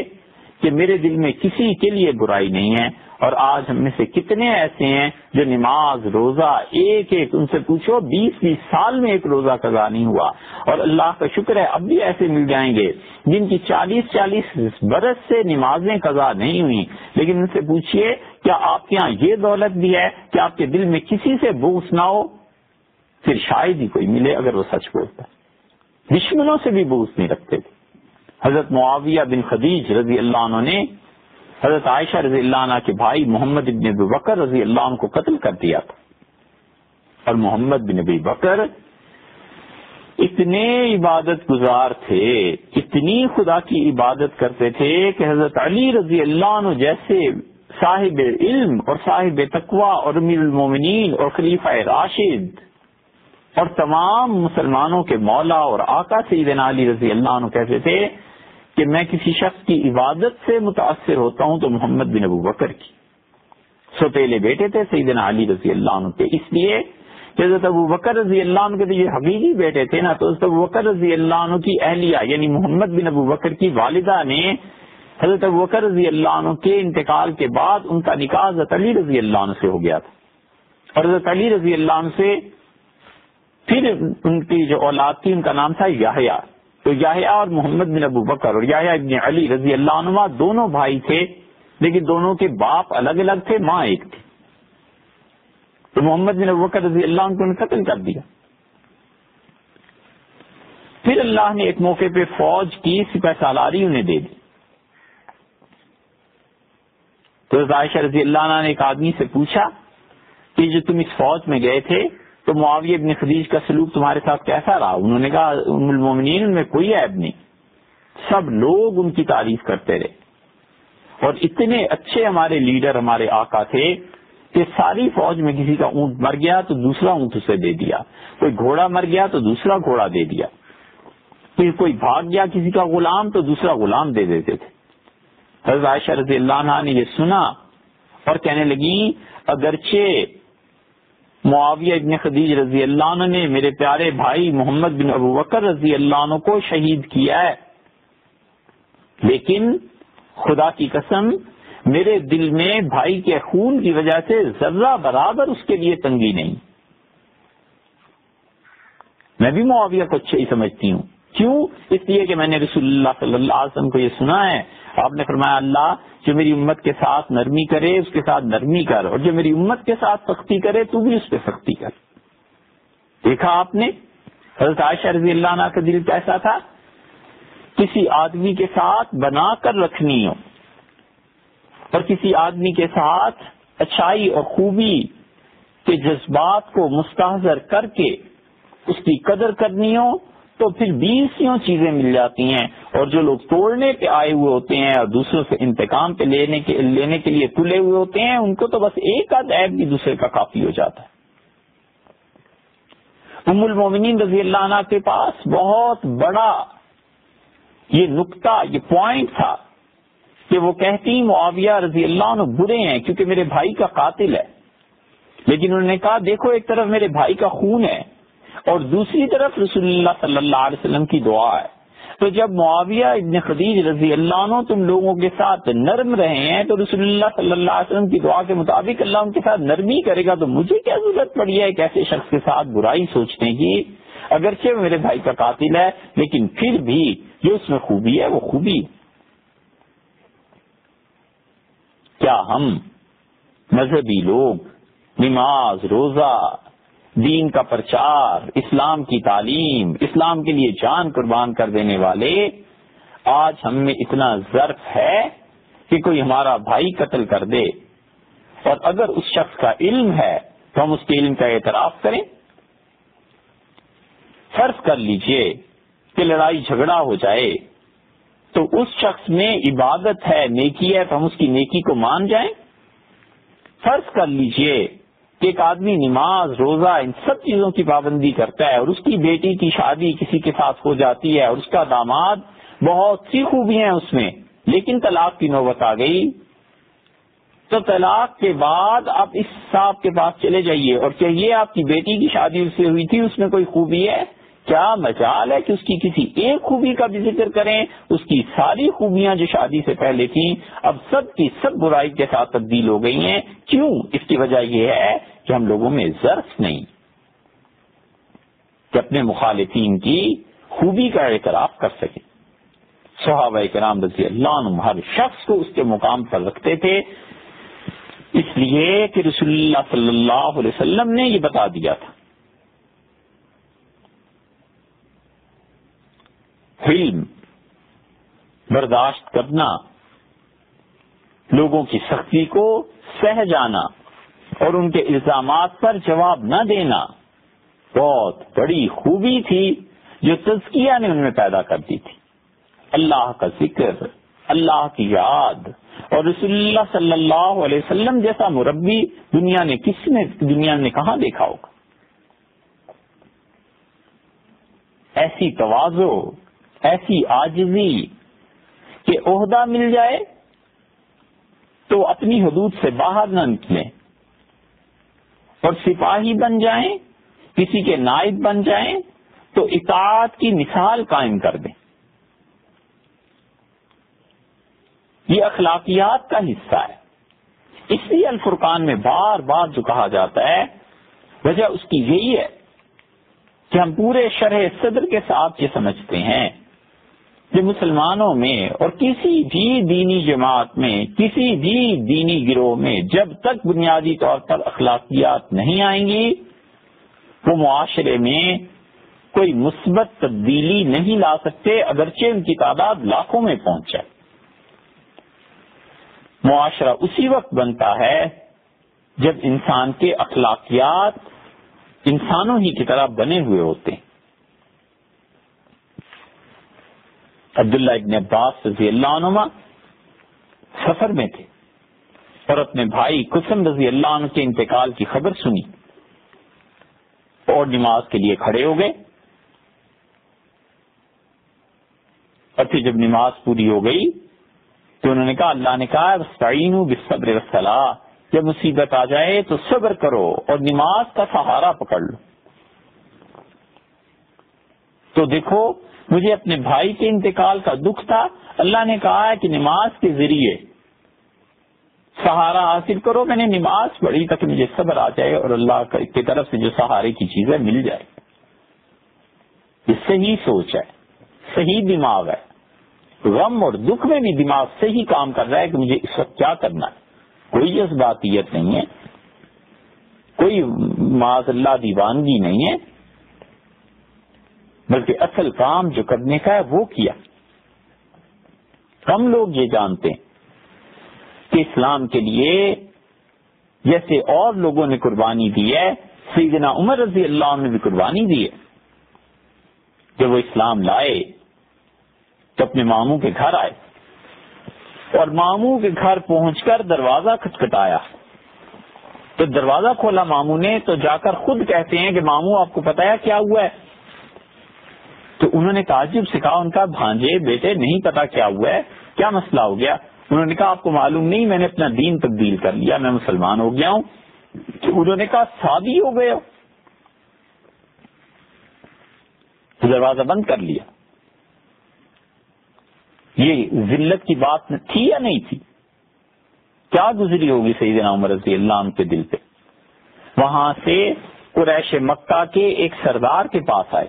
کہ میرے دل میں کسی کے لیے برائی نہیں ہے؟ اور آج ہم میں سے کتنے ایسے ہیں جو نماز روزہ ایک ان سے پوچھو 20 سال میں ایک روزہ قضا نہیں ہوا. اور اللہ کا شکر ہے اب بھی ایسے مل جائیں گے جن کی 40 برس سے نمازیں قضا نہیں ہوئی. لیکن ان سے پوچھئے کیا آپ کے ہاں یہ دولت بھی ہے کہ آپ کے دل میں کسی سے بغض نہ ہو؟ پھر شاید ہی کوئی ملے اگر وہ سچ بولتا ہے. دشمنوں سے بھی بغض نہیں رکھتے تھے. حضرت معاویہ بن خدیج رضی اللہ عنہ نے حضرت عائشہ رضی اللہ عنہ کے بھائی محمد بن ابی بکر رضی اللہ عنہ کو قتل کر دیا تھا. اور محمد بن ابی بکر اتنے عبادت گزار تھے، اتنی خدا کی عبادت کرتے تھے کہ حضرت علی رضی اللہ عنہ جیسے صاحب علم اور صاحب تقوی اور امیر المومنین اور خلیفہ راشد اور تمام مسلمانوں کے مولا اور آقا سیدنا علی رضی اللہ عنہ کہتے تھے کہ میں کسی شخص کی عبادت سے متاثر ہوتا ہوں تو محمد بن ابو بکر کی. سوتیلے بیٹے تھے سیدنا علی رضی اللہ عنہ کے، اس لیے کہ حضرت ابو بکر رضی اللہ عنہ کے جو حقیقی بیٹے تھے نا، تو حضرت ابو بکر رضی اللہ عنہ کی اہلیہ یعنی محمد بن ابو بکر کی والدہ نے حضرت ابو بکر رضی اللہ عنہ کے انتقال کے بعد ان کا نکاح حضرت علی رضی اللہ عنہ سے ہو گیا تھا. اور حضرت علی رضی اللہ عنہ سے پھر ان کی جو اولاد تھی ان کا نام تھا یحییٰ. تو یحییٰ اور محمد بن ابو بکر اور یحییٰ ابن علی رضی اللہ عنہ دونوں بھائی تھے، لیکن دونوں کے باپ الگ الگ تھے، ماں ایک تھی. تو محمد بن ابو بکر رضی اللہ عنہ کو قتل کر دیا. پھر اللہ نے ایک موقع پہ فوج کی سپہ سالاری انہیں دے دی. تو عائشہ رضی اللہ عنہ نے ایک آدمی سے پوچھا کہ جو تم اس فوج میں گئے تھے تو معاویہ ابن خدیج کا سلوک تمہارے ساتھ کیسا رہا؟ انہوں نے کہا ام المومنین ان میں کوئی عیب نہیں، سب لوگ ان کی تعریف کرتے رہے اور اتنے اچھے ہمارے لیڈر ہمارے آقا تھے کہ ساری فوج میں کسی کا اونٹ مر گیا تو دوسرا اونٹ اسے دے دیا، کوئی گھوڑا مر گیا تو دوسرا گھوڑا دے دیا، پھر کوئی بھاگ گیا کسی کا غلام تو دوسرا غلام دے دیتے تھے. حضرت عائشہ رضی اللہ عنہ نے یہ سنا اور کہنے لگی اگرچہ معاویہ ابن خدیج رضی اللہ عنہ نے میرے پیارے بھائی محمد بن ابو بکر رضی اللہ عنہ کو شہید کیا ہے، لیکن خدا کی قسم میرے دل میں بھائی کے خون کی وجہ سے ذرہ برابر اس کے لیے تنگی نہیں. میں بھی معاویہ کو اچھا ہی سمجھتی ہوں. کیوں؟ اس لیے کہ میں نے رسول اللہ صلی اللہ علیہ وسلم کو یہ سنا ہے، آپ نے فرمایا اللہ جو میری امت کے ساتھ نرمی کرے اس کے ساتھ نرمی کر، اور جو میری امت کے ساتھ سختی کرے تو بھی اس پہ سختی کر. دیکھا آپ نے حضرت عائشہ رضی اللہ عنہ کا دل کیسا تھا؟ کسی آدمی کے ساتھ بنا کر رکھنی ہو اور کسی آدمی کے ساتھ اچھائی اور خوبی کے جذبات کو مستحضر کر کے اس کی قدر کرنی ہو تو پھر 20 چیزیں مل جاتی ہیں. اور جو لوگ توڑنے پہ آئے ہوئے ہوتے ہیں اور دوسروں سے انتقام پہ لینے کے لیے تلے ہوئے ہوتے ہیں ان کو تو بس ایک آدھ عیب بھی دوسرے کا کافی ہو جاتا ہے. ام المومنین رضی اللہ عنہ کے پاس بہت بڑا یہ نقطہ، یہ پوائنٹ تھا کہ وہ کہتی معاویہ رضی اللہ عنہ برے ہیں کیونکہ میرے بھائی کا قاتل ہے، لیکن انہوں نے کہا دیکھو ایک طرف میرے بھائی کا خون ہے اور دوسری طرف رسول اللہ صلی اللہ علیہ وسلم کی دعا ہے. تو جب معاویہ ابن خدیج رضی اللہ عنہ تم لوگوں کے ساتھ نرم رہے ہیں تو رسول اللہ صلی اللہ علیہ وسلم کی دعا کے مطابق اللہ ان کے ساتھ نرمی کرے گا، تو مجھے کیا ضرورت پڑی ہے ایک ایسے شخص کے ساتھ برائی سوچنے کی؟ اگرچہ میرے بھائی کا قاتل ہے لیکن پھر بھی جو اس میں خوبی ہے وہ خوبی. کیا ہم مذہبی لوگ نماز روزہ دین کا پرچار اسلام کی تعلیم اسلام کے لیے جان قربان کر دینے والے آج ہم میں اتنا ظرف ہے کہ کوئی ہمارا بھائی قتل کر دے اور اگر اس شخص کا علم ہے تو ہم اس کے علم کا اعتراف کریں؟ فرض کر لیجئے کہ لڑائی جھگڑا ہو جائے تو اس شخص میں عبادت ہے نیکی ہے تو ہم اس کی نیکی کو مان جائیں؟ فرض کر لیجئے کہ ایک آدمی نماز روزہ ان سب چیزوں کی پابندی کرتا ہے اور اس کی بیٹی کی شادی کسی کے ساتھ ہو جاتی ہے اور اس کا داماد بہت سی خوبیاں ہیں اس میں لیکن طلاق کی نوبت آ گئی، تو طلاق کے بعد آپ اس صاحب کے پاس چلے جائیے اور کہیے آپ کی بیٹی کی شادی اس سے ہوئی تھی اس میں کوئی خوبی ہے؟ کیا مجال ہے کہ اس کی کسی ایک خوبی کا بھی ذکر کریں؟ اس کی ساری خوبیاں جو شادی سے پہلے تھیں اب سب کی سب برائی کے ساتھ تبدیل ہو گئی ہیں. کیوں؟ اس کی وجہ یہ ہے کہ ہم لوگوں میں ظرف نہیں کہ اپنے مخالفین کی خوبی کا اعتراف کر سکیں. صحابہ کرام رضی اللہ عنہم ہر شخص کو اس کے مقام پر رکھتے تھے، اس لیے کہ رسول اللہ صلی اللہ علیہ وسلم نے یہ بتا دیا تھا. حلم، برداشت کرنا، لوگوں کی سختی کو سہ جانا اور ان کے الزامات پر جواب نہ دینا بہت بڑی خوبی تھی جو تزکیہ نے ان میں پیدا کر دی تھی۔ اللہ کا ذکر، اللہ کی یاد، اور رسول اللہ صلی اللہ علیہ وسلم جیسا مربی دنیا نے کہاں دیکھا ہوگا۔ ایسی تواضع، ایسی عاجزی کہ عہدہ مل جائے تو اپنی حدود سے باہر نہ نکلیں اور سپاہی بن جائیں، کسی کے نائب بن جائیں تو اطاعت کی مثال قائم کر دیں۔ یہ اخلاقیات کا حصہ ہے۔ اس لیے الفرقان میں بار بار جو کہا جاتا ہے وجہ اس کی یہی ہے کہ ہم پورے شرح صدر کے ساتھ یہ سمجھتے ہیں کہ مسلمانوں میں اور کسی بھی دینی جماعت میں، کسی بھی دینی گروہ میں جب تک بنیادی طور پر اخلاقیات نہیں آئیں گی وہ معاشرے میں کوئی مثبت تبدیلی نہیں لا سکتے، اگرچہ ان کی تعداد لاکھوں میں پہنچ جائے۔ معاشرہ اسی وقت بنتا ہے جب انسان کے اخلاقیات انسانوں ہی کی طرح بنے ہوئے ہوتے ہیں۔ عبداللہ ابن عباس رضی اللہ عنہما سفر میں تھے اور اپنے بھائی قسم رضی اللہ عنہ کے انتقال کی خبر سنی اور نماز کے لیے کھڑے ہو گئے، اور پھر جب نماز پوری ہو گئی تو انہوں نے کہا، اللہ نے کہا واستعینوا بالصبر والصلاۃ، جب مصیبت آ جائے تو صبر کرو اور نماز کا سہارا پکڑ لو۔ تو دیکھو مجھے اپنے بھائی کے انتقال کا دکھ تھا، اللہ نے کہا ہے کہ نماز کے ذریعے سہارا حاصل کرو، میں نے نماز پڑھی تاکہ مجھے صبر آ جائے اور اللہ کی طرف سے جو سہارے کی چیزیں مل جائے۔ یہ صحیح سوچ ہے، صحیح دماغ ہے۔ غم اور دکھ میں بھی دماغ صحیح کام کر رہا ہے کہ مجھے اس وقت کیا کرنا ہے، کوئی جذباتیت نہیں ہے، کوئی معاذ اللہ دیوانگی نہیں ہے، بلکہ اصل کام جو کرنے کا ہے وہ کیا۔ ہم لوگ یہ جانتے ہیں کہ اسلام کے لیے جیسے اور لوگوں نے قربانی دی ہے، سیدنا عمر رضی اللہ عنہ نے بھی قربانی دی ہے۔ جب وہ اسلام لائے تو اپنے ماموں کے گھر آئے اور ماموں کے گھر پہنچ کر دروازہ کھٹکھٹایا تو دروازہ کھولا ماموں نے، تو جا کر خود کہتے ہیں کہ ماموں آپ کو پتا ہے کیا ہوا ہے؟ تو انہوں نے تعجب سے کہا، ان کا بھانجے بیٹے نہیں پتا کیا ہوا ہے، کیا مسئلہ ہو گیا؟ انہوں نے کہا آپ کو معلوم نہیں، میں نے اپنا دین تبدیل کر لیا، میں مسلمان ہو گیا ہوں۔ تو انہوں نے کہا شادی ہو گئے ہو؟ تو دروازہ بند کر لیا۔ یہ ذلت کی بات تھی یا نہیں تھی؟ کیا گزری ہوگی سیدنا عمر رضی اللہ عنہ کے دل پہ؟ وہاں سے قریش مکہ کے ایک سردار کے پاس آئے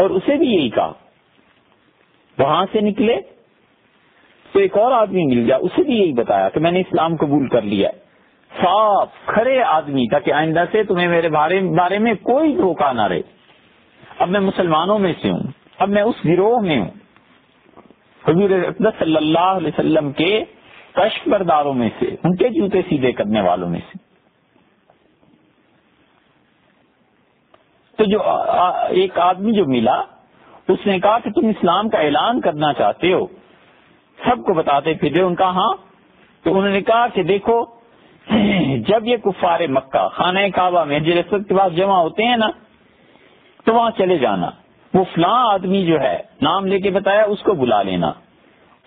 اور اسے بھی یہی کہا۔ وہاں سے نکلے تو ایک اور آدمی مل گیا، اسے بھی یہی بتایا کہ میں نے اسلام قبول کر لیا ہے۔ صاف کھڑے آدمی تھا کہ آئندہ سے تمہیں میرے بارے میں کوئی دھوکہ نہ رہے، اب میں مسلمانوں میں سے ہوں، اب میں اس گروہ میں ہوں، حضور اقدس صلی اللہ علیہ وسلم کے کشف برداروں میں سے، ان کے جوتے سیدھے کرنے والوں میں سے۔ تو جو ایک آدمی جو ملا اس نے کہا کہ تم اسلام کا اعلان کرنا چاہتے ہو، سب کو بتاتے پھرے؟ ان کا ہاں۔ تو انہوں نے کہا کہ دیکھو جب یہ کفار مکہ خانہ کعبہ میں حجر اسود کے پاس جمع ہوتے ہیں نا تو وہاں چلے جانا، وہ فلاں آدمی جو ہے نام لے کے بتایا اس کو بلا لینا،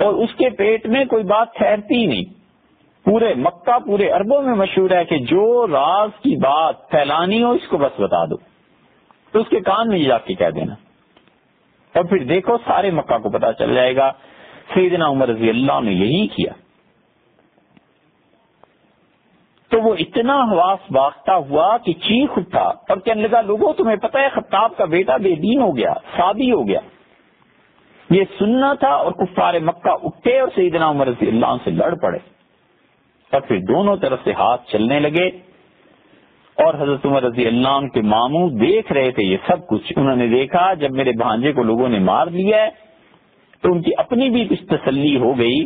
اور اس کے پیٹ میں کوئی بات ٹھہرتی ہی نہیں۔ پورے مکہ پورے عربوں میں مشہور ہے کہ جو راز کی بات پھیلانی ہو اس کو بس بتا دو، تو اس کے کان میں جا کے کہہ دینا، اور پھر دیکھو سارے مکہ کو پتا چل جائے گا۔ سیدنا عمر رضی اللہ عنہ نے یہی کیا۔ تو وہ اتنا حواس باختہ ہوا کہ چیخ اٹھا اور کہنے لگا، لوگوں تمہیں پتہ ہے خطاب کا بیٹا بے دین ہو گیا، شادی ہو گیا۔ یہ سننا تھا اور کفار مکہ اٹھے اور سیدنا عمر رضی اللہ عنہ سے لڑ پڑے، اور پھر دونوں طرف سے ہاتھ چلنے لگے اور حضرت عمر رضی اللہ عنہ کے ماموں دیکھ رہے تھے یہ سب کچھ. انہوں نے دیکھا جب میرے بھانجے کو لوگوں نے مار لیا ہے تو ان کی اپنی بھی کچھ تسلی ہو گئی،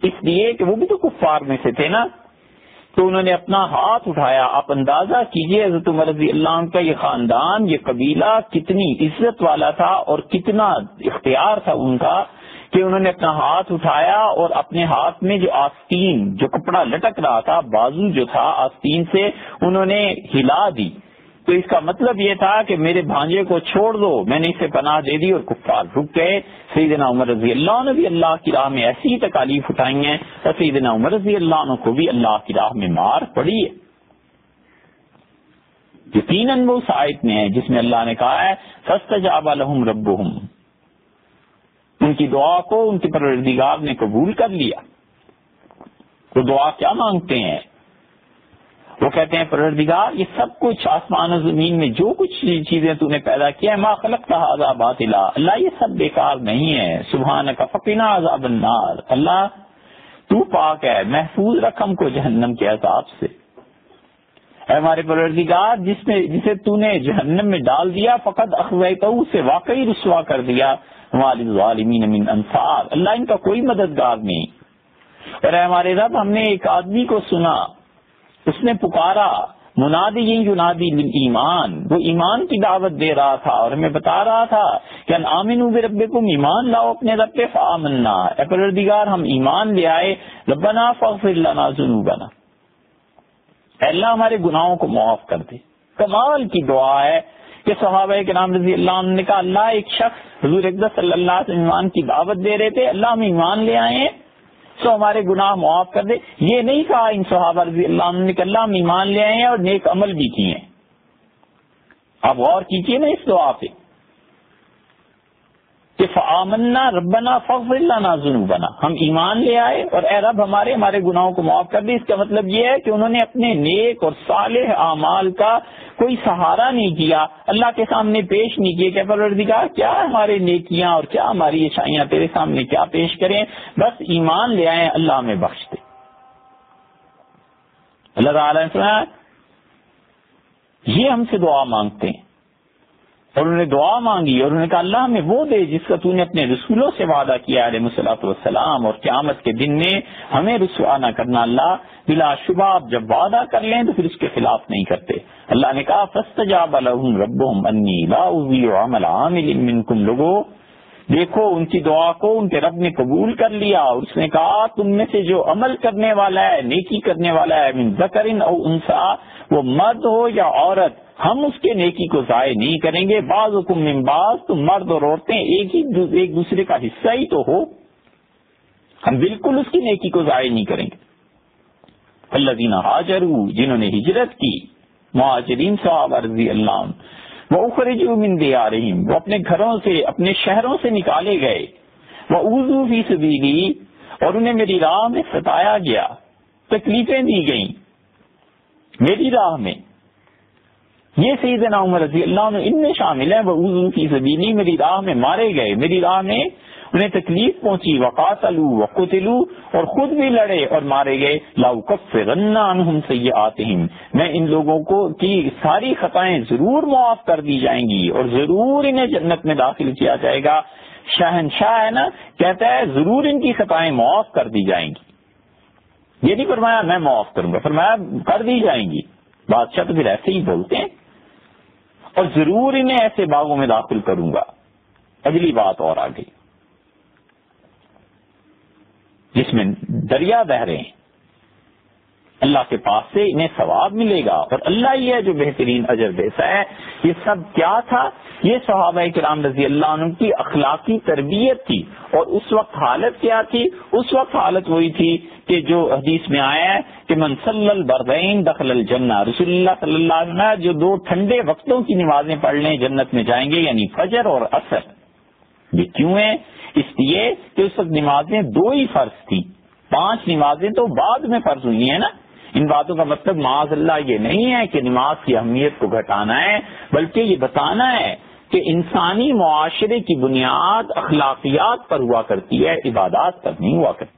اس لیے کہ وہ بھی تو کفار میں سے تھے نا. تو انہوں نے اپنا ہاتھ اٹھایا. آپ اندازہ کیجئے حضرت عمر رضی اللہ عنہ کا یہ خاندان، یہ قبیلہ کتنی عزت والا تھا اور کتنا اختیار تھا ان کا کہ انہوں نے اپنا ہاتھ اٹھایا اور اپنے ہاتھ میں جو آستین، جو کپڑا لٹک رہا تھا، بازو جو تھا آستین سے، انہوں نے ہلا دی. تو اس کا مطلب یہ تھا کہ میرے بھانجے کو چھوڑ دو، میں نے اسے پناہ دے دی، اور کفار رک گئے. سیدنا عمر رضی اللہ عنہ بھی اللہ کی راہ میں ایسی تکالیف اٹھائی ہیں اور سیدنا عمر رضی اللہ عنہ کو بھی اللہ کی راہ میں مار پڑی ہے. یقیناً وہ اس آیت میں ہے جس میں اللہ نے کہا ہے فاستجاب لهم ربهم، ان کی دعا کو ان کے پروردگار نے قبول کر لیا. تو دعا کیا مانگتے ہیں؟ وہ کہتے ہیں پروردگار یہ سب کچھ آسمان و زمین میں جو کچھ چیزیں تو نے پیدا کیا ہے، ما خلقت ھذا باطلا، اللہ یہ سب بیکار نہیں ہے. سبحانک فقنا عذاب النار، اللہ تو پاک ہے، محفوظ رکھ ہم کو جہنم کے عذاب سے. اے ہمارے پروردگار جسے تو نے جہنم میں ڈال دیا، فقد اخزیتہ، اسے واقعی رسوا کر دیا. وما للظالمین من انصار، اللہ ان کا کوئی مددگار نہیں. اور اے ہمارے رب ہم نے ایک آدمی کو سنا، اس نے پکارا منادی ینادی للایمان، وہ ایمان کی دعوت دے رہا تھا اور ہمیں بتا رہا تھا کہ ان آمنوا بربکم، ایمان لاؤ اپنے رب پہ. فآمنا، اے پروردگار ہم ایمان لے آئے. ربنا فاغفر لنا ذنوبنا، اے اللہ ہمارے گناہوں کو معاف کر دے. کمال کی دعا ہے کہ صحابہ کرام رضی اللہ عنہ نے کہا اللہ ایک شخص حضور اقدس صلی اللہ علیہ وسلم ایمان کی دعوت دے رہے تھے، اللہ ہم ایمان لے آئے ہیں تو ہمارے گناہ معاف کر دے. یہ نہیں کہا ان صحابہ رضی اللہ عنہ نے کہ اللہ ہم ایمان لے آئے ہیں اور نیک عمل بھی کیے ہیں. آپ غور کیجیے نا اس دعا پہ کہ فآمنا ربنا فاغفر لنا ذنوبنا، ہم ایمان لے آئے اور اے رب ہمارے گناہوں کو معاف کر دے. اس کا مطلب یہ ہے کہ انہوں نے اپنے نیک اور صالح اعمال کا کوئی سہارا نہیں کیا، اللہ کے سامنے پیش نہیں کیے کہ پروردگار کیا ہمارے نیکیاں اور کیا ہماری اچھائیاں تیرے سامنے کیا پیش کریں، بس ایمان لے آئے اللہ ہمیں بخش دے. اللہ تعالیٰ نے سنا یہ ہم سے دعا مانگتے ہیں، اور انہوں نے دعا مانگی اور انہوں نے کہا اللہ ہمیں وہ دے جس کا تو نے اپنے رسولوں سے وعدہ کیا علیہ الصلوۃ والسلام، اور قیامت کے دن میں ہمیں رسوا نہ کرنا. اللہ بلا شبہ آپ جب وعدہ کر لیں تو پھر اس کے خلاف نہیں کرتے. اللہ نے کہا فاستجاب لهم ربهم انی لا اضیع عمل عامل منکم، لوگوں دیکھو ان کی دعا کو ان کے رب نے قبول کر لیا، اور اس نے کہا تم میں سے جو عمل کرنے والا ہے، نیکی کرنے والا ہے، من ذکر او انثی، وہ مرد ہو یا عورت، ہم اس کے نیکی کو ضائع نہیں کریں گے. بعضکم من بعض، تم مرد اور عورتیں ایک دوسرے کا حصہ ہی تو ہو، ہم بالکل اس کی نیکی کو ضائع نہیں کریں گے. الذین ہاجروا، جنہوں نے ہجرت کی، مہاجرین صحابہ رضی اللہ عنہ، وَأُخْرِجُوا مِن دِيَارِهِمْ، وہ اپنے گھروں سے اپنے شہروں سے نکالے گئے، وَأُوذُوا فِي سَبِيلِي، اور انہیں میری راہ میں ستایا گیا، تکلیفیں دی گئیں میری راہ میں. یہ سیدنا عمر رضی اللہ عنہ ان میں شامل ہیں. وَأُوذُوا فِي سَبِيلِي، میری راہ میں مارے گئے، میری راہ میں انہیں تکلیف پہنچی. وَقَاتَلُوا وَقُتِلُوا، اور خود بھی لڑے اور مارے گئے. لَأُكَفِّرَنَّ عَنْهُمْ سَيِّئَاتِهِمْ، میں ان لوگوں کو کی ساری خطائیں ضرور معاف کر دی جائیں گی اور ضرور انہیں جنت میں داخل کیا جائے گا. شہنشاہ ہے نا، کہتا ہے ضرور ان کی خطائیں معاف کر دی جائیں گی. یہ نہیں فرمایا میں معاف کروں گا، فرمایا کر دی جائیں گی. بادشاہ تو پھر ایسے ہی بولتے ہیں. اور ضرور انہیں ایسے باغوں میں داخل کروں گا. اگلی بات اور آ گئی جس میں دریا بہ رہے ہیں، اللہ کے پاس سے انہیں ثواب ملے گا اور اللہ ہی ہے جو بہترین اجر دیتا ہے. یہ سب کیا تھا؟ یہ صحابہ کرام رضی اللہ عنہ کی اخلاقی تربیت تھی. اور اس وقت حالت کیا تھی؟ اس وقت حالت وہی تھی کہ جو حدیث میں آیا ہے کہ من صلی البردین دخل الجنہ، رسول اللہ صلی اللہ علیہ وسلم جو دو ٹھنڈے وقتوں کی نمازیں پڑھ لیں جنت میں جائیں گے، یعنی فجر اور عصر. یہ کیوں ہے؟ اس لیے کہ اس وقت نمازیں دو ہی فرض تھی، 5 نمازیں تو بعد میں فرض ہوئی ہیں نا. ان باتوں کا مطلب معاذ اللہ یہ نہیں ہے کہ نماز کی اہمیت کو گھٹانا ہے، بلکہ یہ بتانا ہے کہ انسانی معاشرے کی بنیاد اخلاقیات پر ہوا کرتی ہے، عبادات پر نہیں ہوا کرتی.